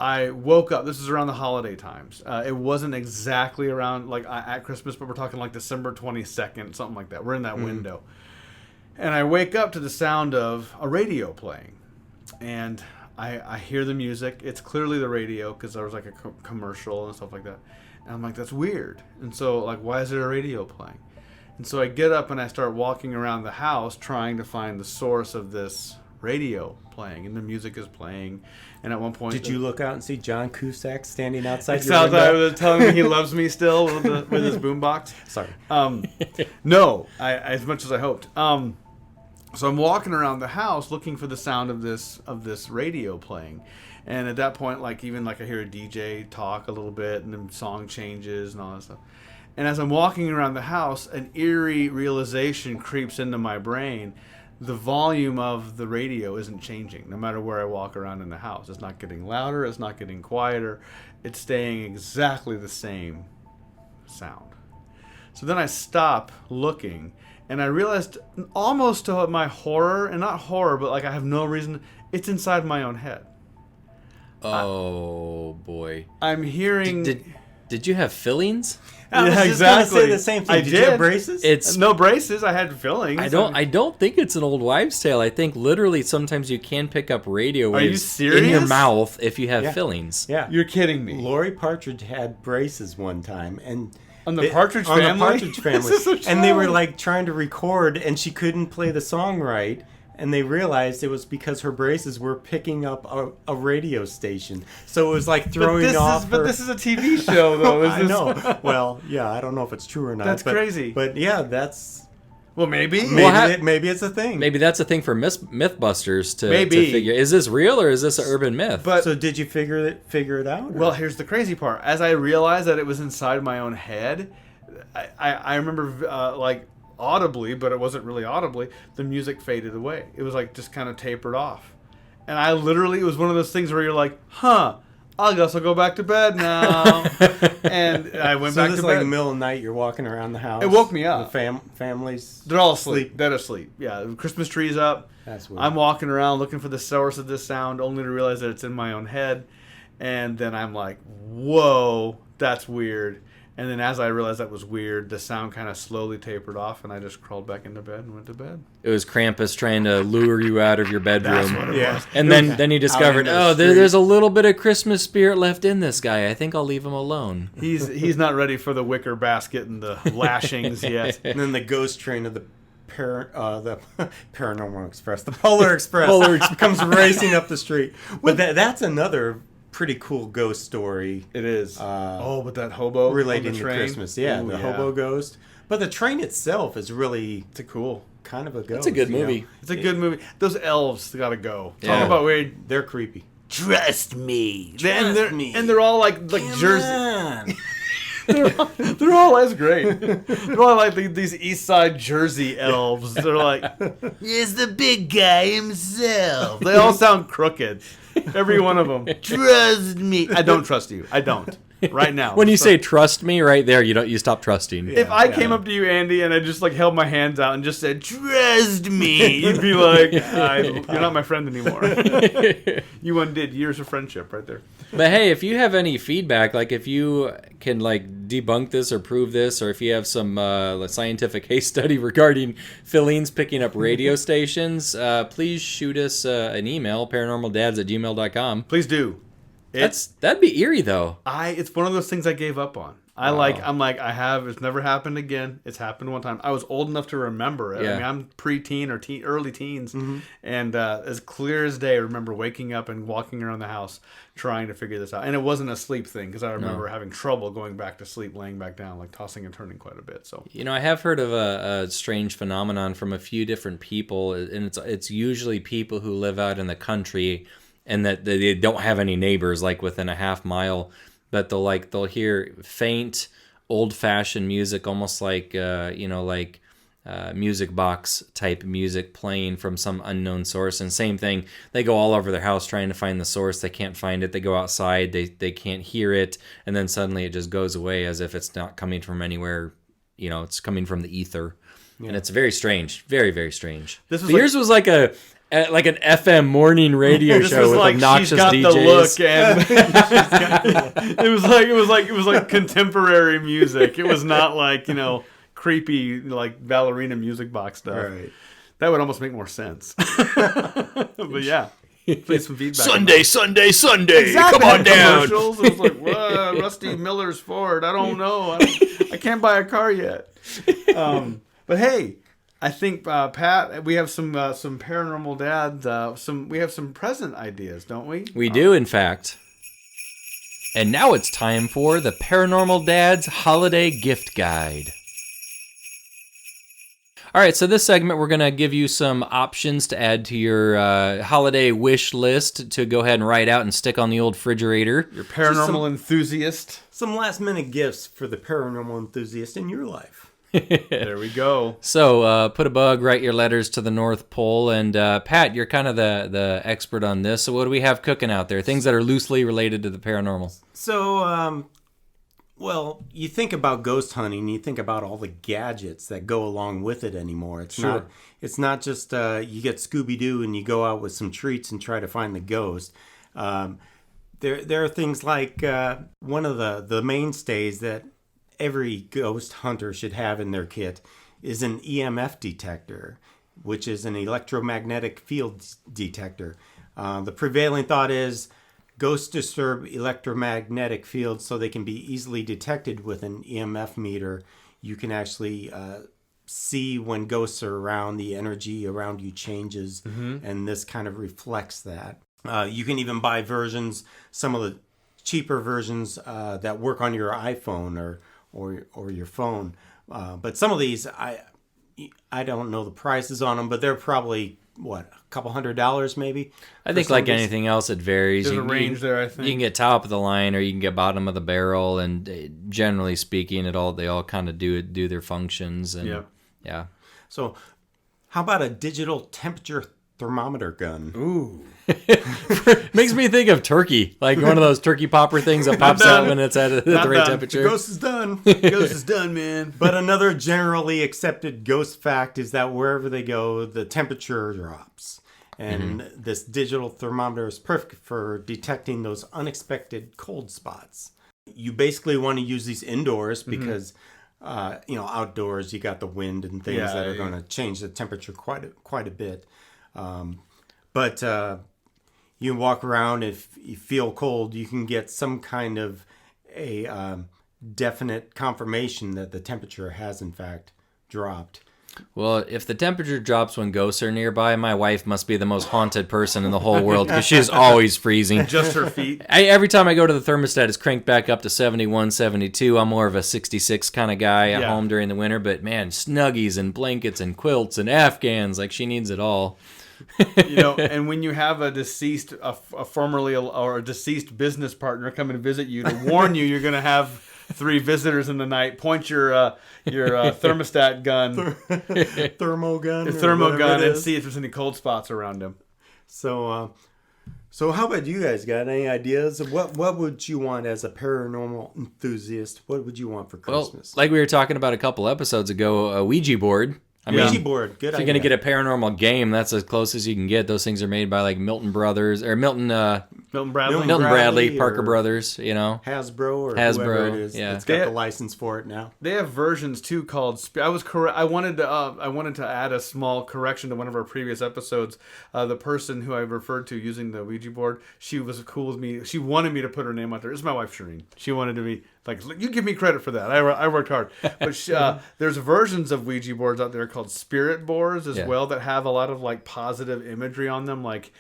I woke up. This is around the holiday times. It wasn't exactly around at Christmas, but we're talking like December 22nd, something like that. We're in that window. And I wake up to the sound of a radio playing. And I hear the music. It's clearly the radio because there was like a commercial and stuff like that. And I'm like, that's weird. And so why is there a radio playing? And so I get up and I start walking around the house trying to find the source of this radio playing. And the music is playing. And at one point... Did you look out and see John Cusack standing outside your window? It was telling me he loves me still with his boombox. Sorry. No, as much as I hoped. So I'm walking around the house looking for the sound of this radio playing. And at that point, I hear a DJ talk a little bit and the song changes and all that stuff. And as I'm walking around the house, an eerie realization creeps into my brain the volume of the radio isn't changing no matter where I walk around in the house. It's not getting louder. It's not getting quieter. It's staying exactly the same sound. So then I stop looking, and I realized, almost to my horror, and not horror, but like I have no reason, it's inside my own head. Oh boy! I'm hearing. Did you have fillings? I was just gonna say the same thing. Did you have braces? It's no braces. I had fillings. I don't think it's an old wives' tale. I think literally sometimes you can pick up radio Are you waves serious? in your mouth if you have Yeah. fillings. Yeah. You're kidding me. Lori Partridge had braces one time, and On the Partridge on Family? the Partridge Family, This is a and they were show. like trying to record, and she couldn't play the song right, and they realized it was because her braces were picking up a radio station, so it was like throwing off. But this is a TV show, though. I know. Well, yeah, I don't know if it's true or not. That's crazy. But yeah, that's Well, maybe. maybe it's a thing. Maybe that's a thing for Mythbusters to Maybe. figure. Is this real or is this an urban myth? But So did you figure it out? or- well, here's the crazy part. As I realized that it was inside my own head, I remember like audibly, but it wasn't really audibly, the music faded away. It was like just kind of tapered off. And I literally, it was one of those things where you're like, huh, I guess I'll go back to bed now. And I went so back this to is like bed. the middle of the night. You're walking around the house. It woke me up. The families. They're all asleep. Dead asleep. Yeah, the Christmas tree's up. That's weird. I'm walking around looking for the source of this sound, only to realize that it's in my own head. And then I'm like, whoa, that's weird. And then as I realized that was weird, the sound kind of slowly tapered off, and I just crawled back into bed and went to bed. it was Krampus trying to lure you out of your bedroom. That's what it Yeah. was. And then you discovered, into the oh, street. there's a little bit of Christmas spirit left in this guy. I think I'll leave him alone. He's not ready for the wicker basket and the lashings yet. And then the ghost train of the Paranormal Express, the Polar Express, comes racing up the street. But that's another pretty cool ghost story It is. But that hobo relating on the to train. Christmas. Yeah, Ooh, the hobo ghost. But the train itself is really It's a cool. kind of a ghost. It's a good you know? movie. It's a good movie. Those elves gotta go. Yeah. Talk about weird. They're creepy. Trust me. Trust me. And they're all like Jersey. Man. They're all that's great. They're all like these East Side Jersey elves. They're like, here's the big guy himself. They all sound crooked. Every one of them. Trust me. I don't trust you. I don't. Right now. When you say trust me, right there, you stop trusting. if I came up to you, Andy, and I just like held my hands out and just said, "Trust me," you'd be like, "You're not my friend anymore." You undid years of friendship right there. But hey, if you have any feedback, like if you can like debunk this or prove this, or if you have some scientific case study regarding fillings picking up radio stations, please shoot us an email, paranormaldads@gmail.com. Please do. That'd be eerie though. It's one of those things I gave up on. It's never happened again. It's happened one time. I was old enough to remember it. Yeah. I mean, I'm pre-teen or early teens. And as clear as day, I remember waking up and walking around the house trying to figure this out. And it wasn't a sleep thing because I remember having trouble going back to sleep, laying back down, like tossing and turning quite a bit. So You know, I have heard of a strange phenomenon from a few different people, and it's usually people who live out in the country and that they don't have any neighbors like within a half mile, but they'll hear faint, old-fashioned music, almost like music box type music playing from some unknown source. And same thing, they go all over their house trying to find the source. They can't find it. They go outside, they can't hear it, and then suddenly it just goes away as if it's not coming from anywhere. You know, it's coming from the ether. And it's very strange, very, very strange. Yours was like an FM morning radio this show was with like obnoxious she's got DJs. the look, and it was like contemporary music. It was not like creepy like ballerina music box stuff. Right. That would almost make more sense. But yeah, play some feedback. Sunday. Exactly. Come on down. Commercials. It was like, whoa, Rusty Miller's Ford. I don't know. I can't buy a car yet. But hey, I think Pat, we have some paranormal dads. We have some present ideas, don't we? We do, in fact. And now it's time for the Paranormal Dad's Holiday Gift Guide. All right, so this segment, we're going to give you some options to add to your holiday wish list to go ahead and write out and stick on the old refrigerator. Your paranormal enthusiast. Some last minute gifts for the paranormal enthusiast in your life. There we go. So put a bug, write your letters to the North Pole, and Pat, you're kind of the expert on this. So what do we have cooking out there? Things that are loosely related to the paranormal. So, well, you think about ghost hunting, you think about all the gadgets that go along with it anymore. It's not just you get Scooby-Doo and you go out with some treats and try to find the ghost. There are things like one of the mainstays that every ghost hunter should have in their kit is an EMF detector, which is an electromagnetic field detector. The prevailing thought is ghosts disturb electromagnetic fields so they can be easily detected with an EMF meter. You can actually see when ghosts are around, the energy around you changes, and this kind of reflects that. You can even buy versions, some of the cheaper versions that work on your iPhone or your phone. But some of these, I don't know the prices on them, but they're probably, a couple $100 maybe? I think like anything else, it varies. There's a range there, I think. You can get top of the line or you can get bottom of the barrel, and generally speaking, they all kind of do their functions. And yeah. So how about a digital temperature thermometer gun? Ooh. Makes me think of turkey, like one of those turkey popper things that pops out when it's at the right temperature. The ghost is done. Ghost is done, man. But another generally accepted ghost fact is that wherever they go, the temperature drops. And this digital thermometer is perfect for detecting those unexpected cold spots. You basically want to use these indoors because, outdoors you got the wind and things that are going to change the temperature quite a bit. But you can walk around. If you feel cold, you can get some kind of a definite confirmation that the temperature has in fact dropped. Well, if the temperature drops when ghosts are nearby, my wife must be the most haunted person in the whole world because she's always freezing. Just her feet. Every time I go to the thermostat, it's cranked back up to 71, 72. I'm more of a 66 kind of guy at home during the winter. But man, snuggies and blankets and quilts and Afghans, like she needs it all. And when you have a deceased, a formerly or a deceased business partner come and visit you to warn you, you're going to have 3 visitors in the night. Point your thermostat gun, thermo gun, and see if there's any cold spots around him. So how about you guys? Got any ideas of what would you want as a paranormal enthusiast? What would you want for Christmas? Well, like we were talking about a couple episodes ago, a Ouija board. Ouija board, good idea. If you're going to get a paranormal game, that's as close as you can get. Those things are made by like Milton Brothers or Milton Bradley, Parker Brothers, Hasbro or whoever it is. Yeah. It's got the license for it now. They have versions too called. I was correct. I wanted to add a small correction to one of our previous episodes. The person who I referred to using the Ouija board, she was cool with me. She wanted me to put her name out there. It's my wife Shireen. She wanted to be like, you give me credit for that. I worked hard. But there's versions of Ouija boards out there called spirit boards as well that have a lot of like positive imagery on them, like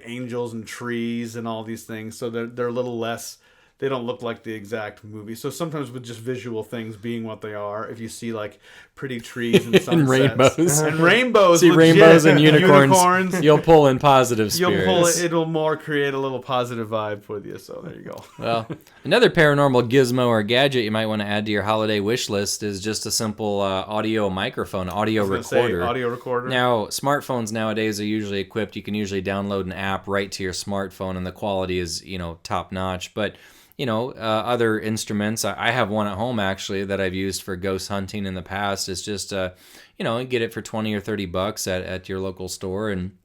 angels and trees and all these things. So they're a little less. They don't look like the exact movie. So sometimes with just visual things being what they are, if you see like pretty trees and sunsets and rainbows, see legit. Rainbows and unicorns, you'll pull in positive spirits. You'll pull it. It'll more create a little positive vibe with you. So there you go. Well, another paranormal gizmo or gadget you might want to add to your holiday wish list is just a simple audio microphone, audio recorder. Now, smartphones nowadays are usually equipped. You can usually download an app right to your smartphone, and the quality is top notch. But other instruments. I have one at home actually that I've used for ghost hunting in the past. It's just, get it for $20 or $30 at your local store, and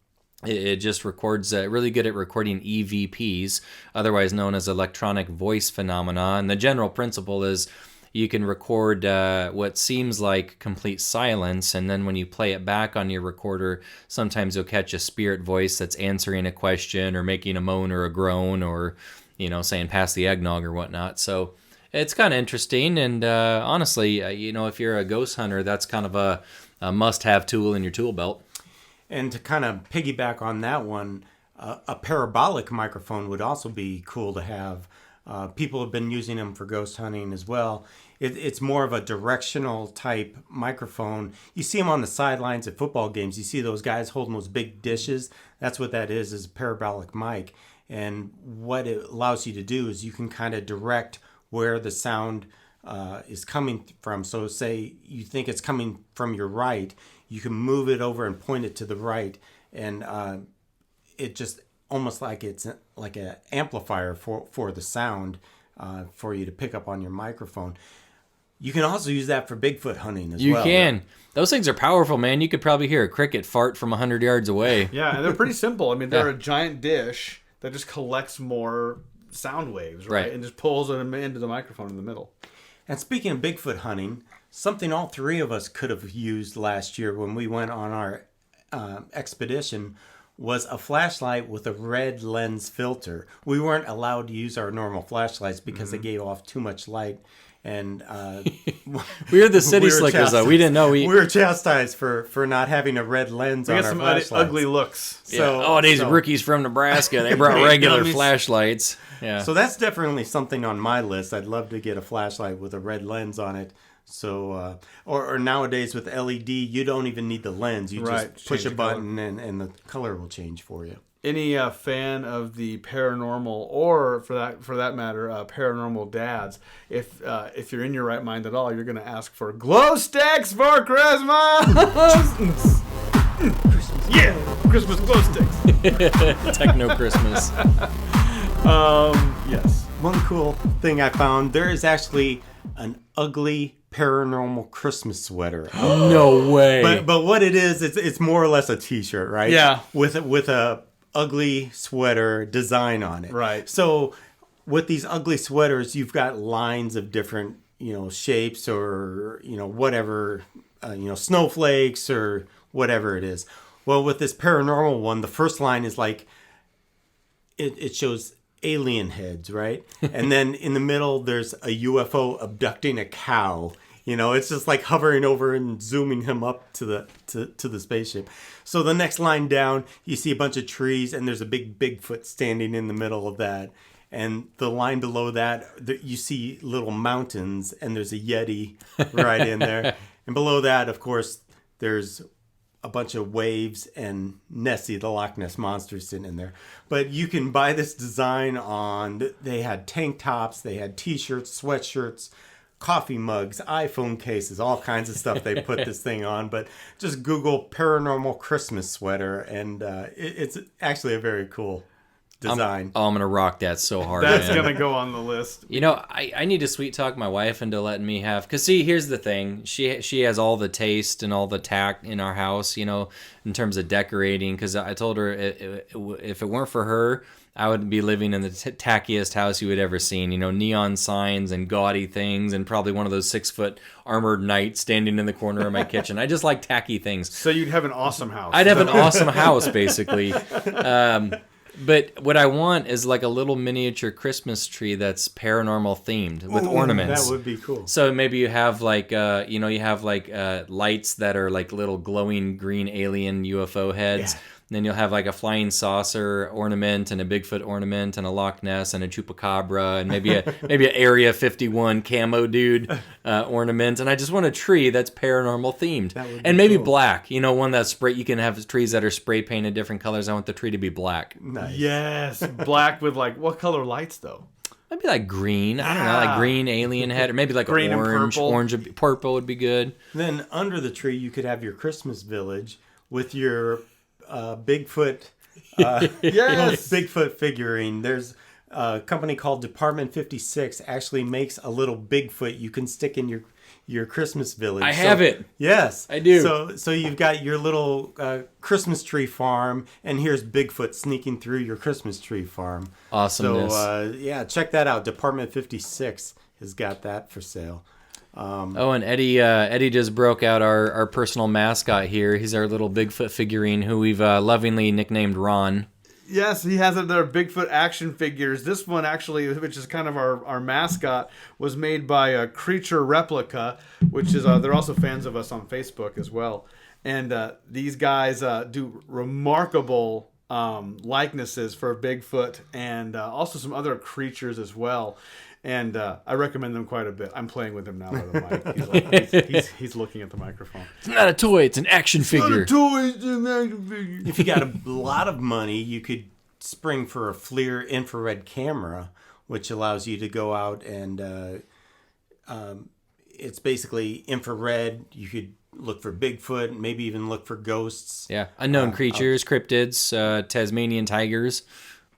it just records really good at recording EVPs, otherwise known as electronic voice phenomena. And the general principle is you can record what seems like complete silence, and then when you play it back on your recorder, sometimes you'll catch a spirit voice that's answering a question or making a moan or a groan or saying pass the eggnog or whatnot. So it's kind of interesting. And honestly, if you're a ghost hunter, that's kind of a must-have tool in your tool belt. And to kind of piggyback on that one, a parabolic microphone would also be cool to have. People have been using them for ghost hunting as well. It's more of a directional type microphone. You see them on the sidelines at football games. You see those guys holding those big dishes. That's what that is a parabolic mic. And what it allows you to do is you can kind of direct where the sound is coming from. So say you think it's coming from your right, you can move it over and point it to the right, and it just almost like it's like an amplifier for the sound for you to pick up on your microphone. You can also use that for Bigfoot hunting as well. You can. Those things are powerful, man. You could probably hear a cricket fart from 100 yards away. Yeah, and they're pretty simple. I mean, they're a giant dish that just collects more sound waves, right? And just pulls them into the microphone in the middle. And speaking of Bigfoot hunting, something all three of us could have used last year when we went on our expedition was a flashlight with a red lens filter. We weren't allowed to use our normal flashlights because they gave off too much light. And we were the city slickers, though. We didn't know. We were chastised for not having a red lens on our flashlights. Ugly looks. So, these rookies from Nebraska, they brought regular flashlights. Yeah. So that's definitely something on my list. I'd love to get a flashlight with a red lens on it. So, or nowadays with LED, you don't even need the lens. You just push a button and the color will change for you. Any fan of the paranormal, or for that matter, paranormal dads, if you're in your right mind at all, you're going to ask for glow sticks for Christmas. Yeah, Christmas glow sticks. Techno Christmas. Yes. One cool thing I found: there is actually an ugly paranormal Christmas sweater. No way. But what it is, it's more or less a T-shirt, right? Yeah. With a ugly sweater design on it. Right. So with these ugly sweaters, you've got lines of different, shapes or, whatever, snowflakes or whatever it is. Well, with this paranormal one, the first line is like, it shows alien heads, right? And then in the middle, there's a UFO abducting a cow. It's just like hovering over and zooming him up to the spaceship. So the next line down, you see a bunch of trees, and there's a big Bigfoot standing in the middle of that. And the line below that, you see little mountains, and there's a Yeti right in there. And below that, of course, there's a bunch of waves and Nessie, the Loch Ness Monster, sitting in there. But you can buy this design on, they had tank tops, they had T-shirts, sweatshirts, coffee mugs, iPhone cases, all kinds of stuff they put this thing on. But just Google paranormal Christmas sweater, and it's actually a very cool design. I'm gonna rock that so hard. That's man. gonna go on the list. I need to sweet talk my wife into letting me have, because see, here's the thing, she has all the taste and all the tact in our house, in terms of decorating, because I told her if it weren't for her, I would be living in the tackiest house you had ever seen. Neon signs and gaudy things, and probably one of those 6-foot armored knights standing in the corner of my kitchen. I just like tacky things. So you'd have an awesome house. I'd have an awesome house, basically. But what I want is like a little miniature Christmas tree that's paranormal themed with ornaments. That would be cool. So maybe you have like, lights that are like little glowing green alien UFO heads. Yeah. And then you'll have like a flying saucer ornament and a Bigfoot ornament and a Loch Ness and a Chupacabra and maybe a Area 51 camo dude ornament. And I just want a tree that's paranormal themed, and maybe cool. Black. One that's spray. You can have trees that are spray painted different colors. I want the tree to be black. Nice. Yes, black with like what color lights though? Maybe like green. I don't know, like green alien head, or maybe like green orange. And purple. Orange, purple would be good. Then under the tree, you could have your Christmas village with your Bigfoot, yes, Bigfoot figurine. There's a company called Department 56 actually makes a little Bigfoot you can stick in your Christmas village. I have it. Yes, I do. So you've got your little Christmas tree farm, and here's Bigfoot sneaking through your Christmas tree farm. Awesomeness. So check that out. Department 56 has got that for sale. And Eddie just broke out our personal mascot here. He's our little Bigfoot figurine who we've lovingly nicknamed Ron. Yes, he has their Bigfoot action figures. This one actually, which is kind of our mascot, was made by a Creature Replica, which is they're also fans of us on Facebook as well. And these guys do remarkable likenesses for Bigfoot and also some other creatures as well. And I recommend them quite a bit. I'm playing with him now by the mic. He's looking at the microphone. It's not a toy. It's an action figure. It's not a toy. It's an action figure. If you got a lot of money, you could spring for a FLIR infrared camera, which allows you to go out and it's basically infrared. You could look for Bigfoot, maybe even look for ghosts. Yeah, unknown creatures, cryptids, Tasmanian tigers,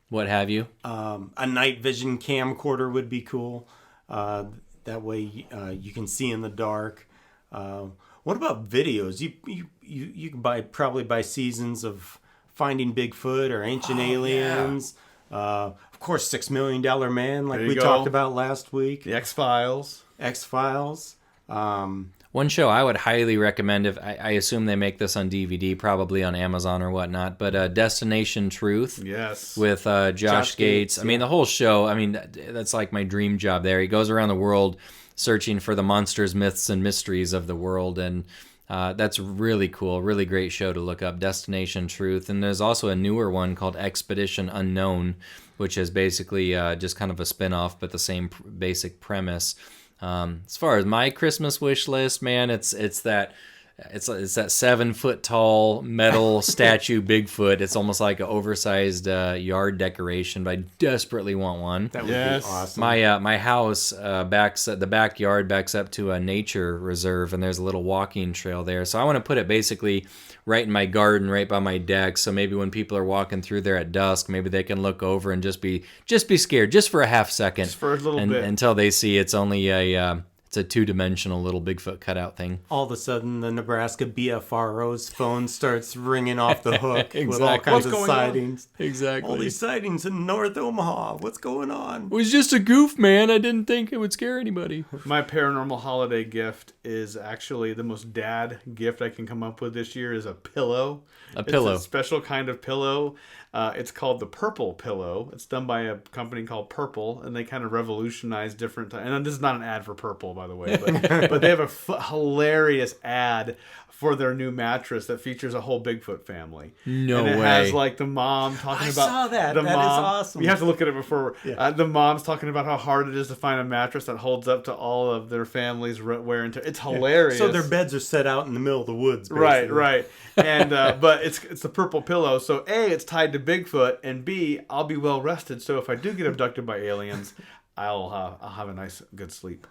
what have you. A night vision camcorder would be cool. That way you can see in the dark. What about videos? You can probably buy seasons of Finding Bigfoot or Ancient Aliens. Yeah. Of course, $6 Million Man, like we talked about last week. The X-Files. One show I would highly recommend, if I assume they make this on DVD, probably on Amazon or whatnot, but Destination Truth. Yes. With Josh Gates. I mean, the whole show, I mean, that's like my dream job there. He goes around the world searching for the monsters, myths, and mysteries of the world, and that's really cool. Really great show to look up, Destination Truth. And there's also a newer one called Expedition Unknown, which is basically just kind of a spin-off, but the same basic premise. As far as my Christmas wish list, man, it's that 7-foot tall metal statue Bigfoot. It's almost like an oversized yard decoration, but I desperately want one. That would be awesome. My house the backyard backs up to a nature reserve, and there's a little walking trail there. So I want to put it basically right in my garden, right by my deck. So maybe when people are walking through there at dusk, maybe they can look over and just be scared, just for a half second, just for a little bit, until they see it's only it's a 2-dimensional little Bigfoot cutout thing. All of a sudden, the Nebraska BFRO's phone starts ringing off the hook Exactly. with all kinds of sightings. Exactly. All these sightings in North Omaha. What's going on? It was just a goof, man. I didn't think it would scare anybody. My paranormal holiday gift is actually the most dad gift I can come up with this year is a pillow. It's a special kind of pillow. It's called the Purple Pillow. It's done by a company called Purple, and they kind of revolutionize different. And this is not an ad for Purple, by the way, but they have a hilarious ad for their new mattress that features a whole Bigfoot family. No way. And it has like the mom talking about. I saw that. That is awesome. You have to look at it before. Yeah. The mom's talking about how hard it is to find a mattress that holds up to all of their family's wear and tear. It's hilarious. So their beds are set out in the middle of the woods, basically. Right. And but it's the Purple Pillow. So A, it's tied to Bigfoot, and B, I'll be well rested. So if I do get abducted by aliens, I'll have a nice good sleep.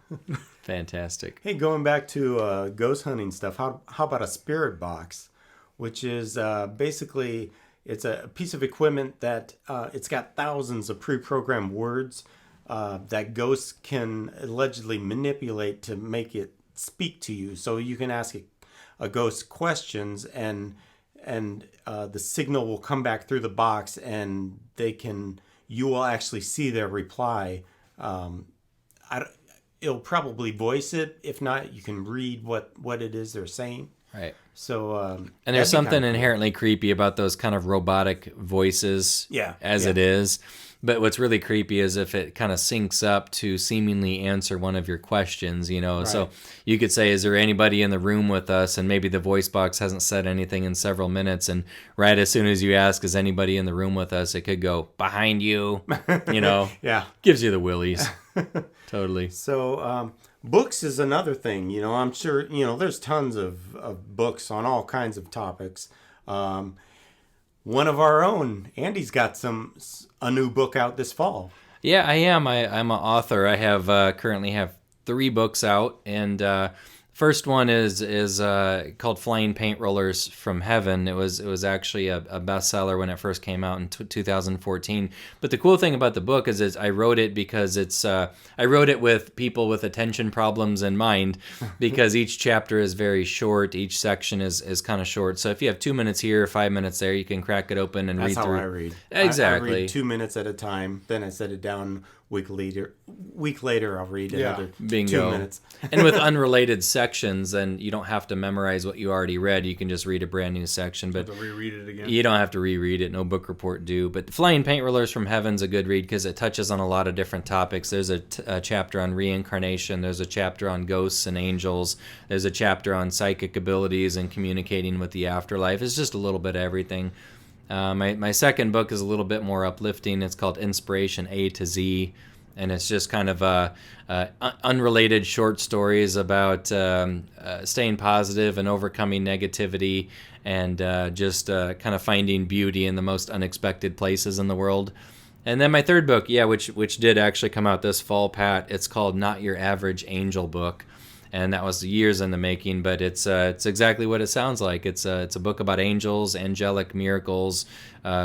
Fantastic. Hey, going back to ghost hunting stuff, how about a spirit box, which is basically it's a piece of equipment that it's got thousands of pre-programmed words that ghosts can allegedly manipulate to make it speak to you. So you can ask a ghost questions, and the signal will come back through the box, and you will actually see their reply. It'll probably voice it. If not, you can read what it is they're saying. Right. So and there's something inherently creepy about those kind of robotic voices. Yeah. It is. But what's really creepy is if it kind of syncs up to seemingly answer one of your questions, you know. Right. So you could say, is there anybody in the room with us? And maybe the voice box hasn't said anything in several minutes. And right as soon as you ask, is anybody in the room with us? It could go, behind you, you know. Yeah. Gives you the willies. Totally. So books is another thing. You know, I'm sure, you know, there's tons of books on all kinds of topics. One of our own, Andy's got a new book out this fall. Yeah, I am. I'm an author. I have currently have 3 books out, and first one is called Flying Paint Rollers from Heaven. It was actually a bestseller when it first came out in 2014. But the cool thing about the book is I wrote it because I wrote it with people with attention problems in mind, because each chapter is very short. Each section is kind of short. So if you have 2 minutes here, 5 minutes there, you can crack it open and read through. That's how I read. Exactly. I read 2 minutes at a time. Then I set it down. Week later, I'll read another Bingo. 2 minutes. And with unrelated sections, then you don't have to memorize what you already read. You can just read a brand new section. But to reread it again. You don't have to reread it. No book report due. But Flying Paint Rollers from Heaven's a good read because it touches on a lot of different topics. There's a chapter on reincarnation. There's a chapter on ghosts and angels. There's a chapter on psychic abilities and communicating with the afterlife. It's just a little bit of everything. My second book is a little bit more uplifting. It's called Inspiration A to Z, and it's just kind of unrelated short stories about staying positive and overcoming negativity, and just kind of finding beauty in the most unexpected places in the world. And then my third book, which did actually come out this fall, Pat. It's called Not Your Average Angel Book, and that was years in the making. But it's exactly what it sounds like. It's a book about angels, angelic miracles,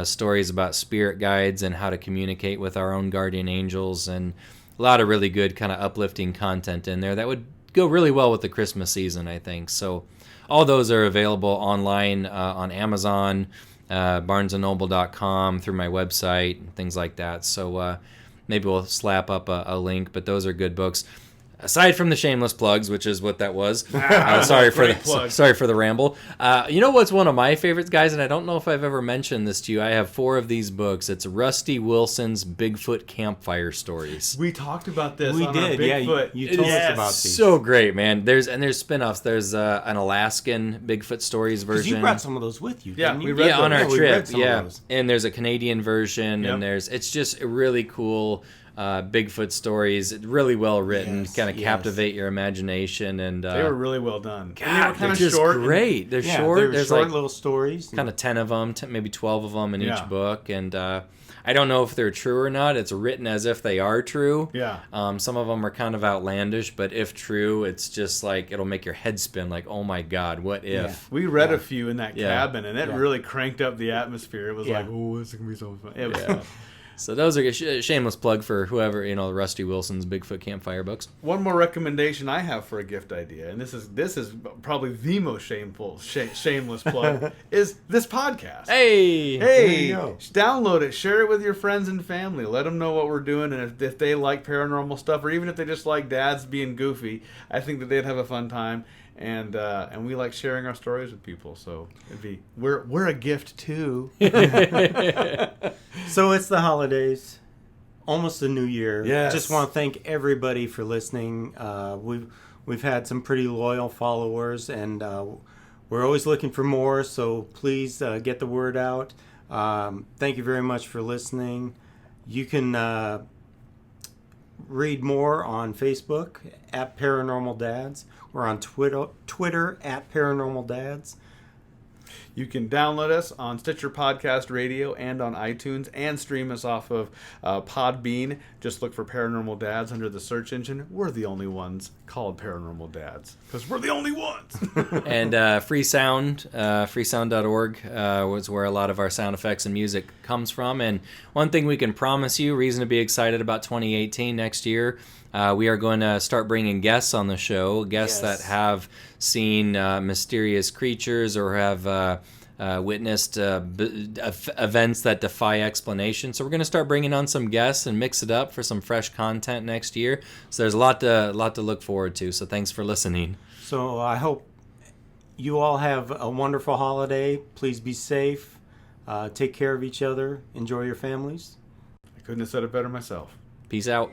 stories about spirit guides, and how to communicate with our own guardian angels, and a lot of really good kind of uplifting content in there that would go really well with the Christmas season, I think. So all those are available online on Amazon, barnesandnoble.com, through my website, and things like that. So maybe we'll slap up a link, but those are good books. Aside from the shameless plugs, which is what that was. Sorry for the ramble. You know what's one of my favorites, guys, and I don't know if I've ever mentioned this to you. I have 4 of these books. It's Rusty Wilson's Bigfoot Campfire Stories. We talked about this. We on did, our yeah. Bigfoot. You told us about these. So great, man. There's spin-offs. There's an Alaskan Bigfoot Stories version. Because you brought some of those with you, Yeah, didn't we you? read on our those. trip. some of those. And there's a Canadian version, Yep. and it's just really cool. Bigfoot stories, really well written, Yes, kind of yes. captivate your imagination, and They were really well done. God, And they were kind they're of just short. great. They're Yeah, short. they were There's short like little stories. kind of 10 of them, maybe 12 of them in Yeah. each book, and I don't know if they're true or not. It's written as if they are true. Yeah. Some of them are kind of outlandish, but if true, it's just like it'll make your head spin. Like, oh my God, what if? We read a few in that Yeah. cabin, and it Yeah. really cranked up the atmosphere. It was Yeah. like, oh, this is going to be so fun. It was Yeah. fun. So those are a shameless plug for whoever, Rusty Wilson's Bigfoot Campfire books. One more recommendation I have for a gift idea, and this is probably the most shameless plug, is this podcast. Hey! Hey, you go. download it, share it with your friends and family. Let them know what we're doing, and if they like paranormal stuff, or even if they just like dads being goofy, I think that they'd have a fun time. And we like sharing our stories with people, so we're a gift too. So it's the holidays, almost the new year. Yes. Just want to thank everybody for listening. We've had some pretty loyal followers, and we're always looking for more. So please get the word out. Thank you very much for listening. You can read more on Facebook at Paranormal Dads. We're on Twitter at Paranormal Dads. You can download us on Stitcher Podcast Radio and on iTunes, and stream us off of Podbean. Just look for Paranormal Dads under the search engine. We're the only ones called Paranormal Dads because we're the only ones. And free sound, freesound.org was where a lot of our sound effects and music comes from. And one thing we can promise you, reason to be excited about 2018 next year, we are going to start bringing guests on the show, guests that have seen mysterious creatures or have witnessed events that defy explanation. So we're going to start bringing on some guests and mix it up for some fresh content next year. So there's a lot to look forward to. So thanks for listening. So I hope you all have a wonderful holiday. Please be safe. Take care of each other. Enjoy your families. I couldn't have said it better myself. Peace out.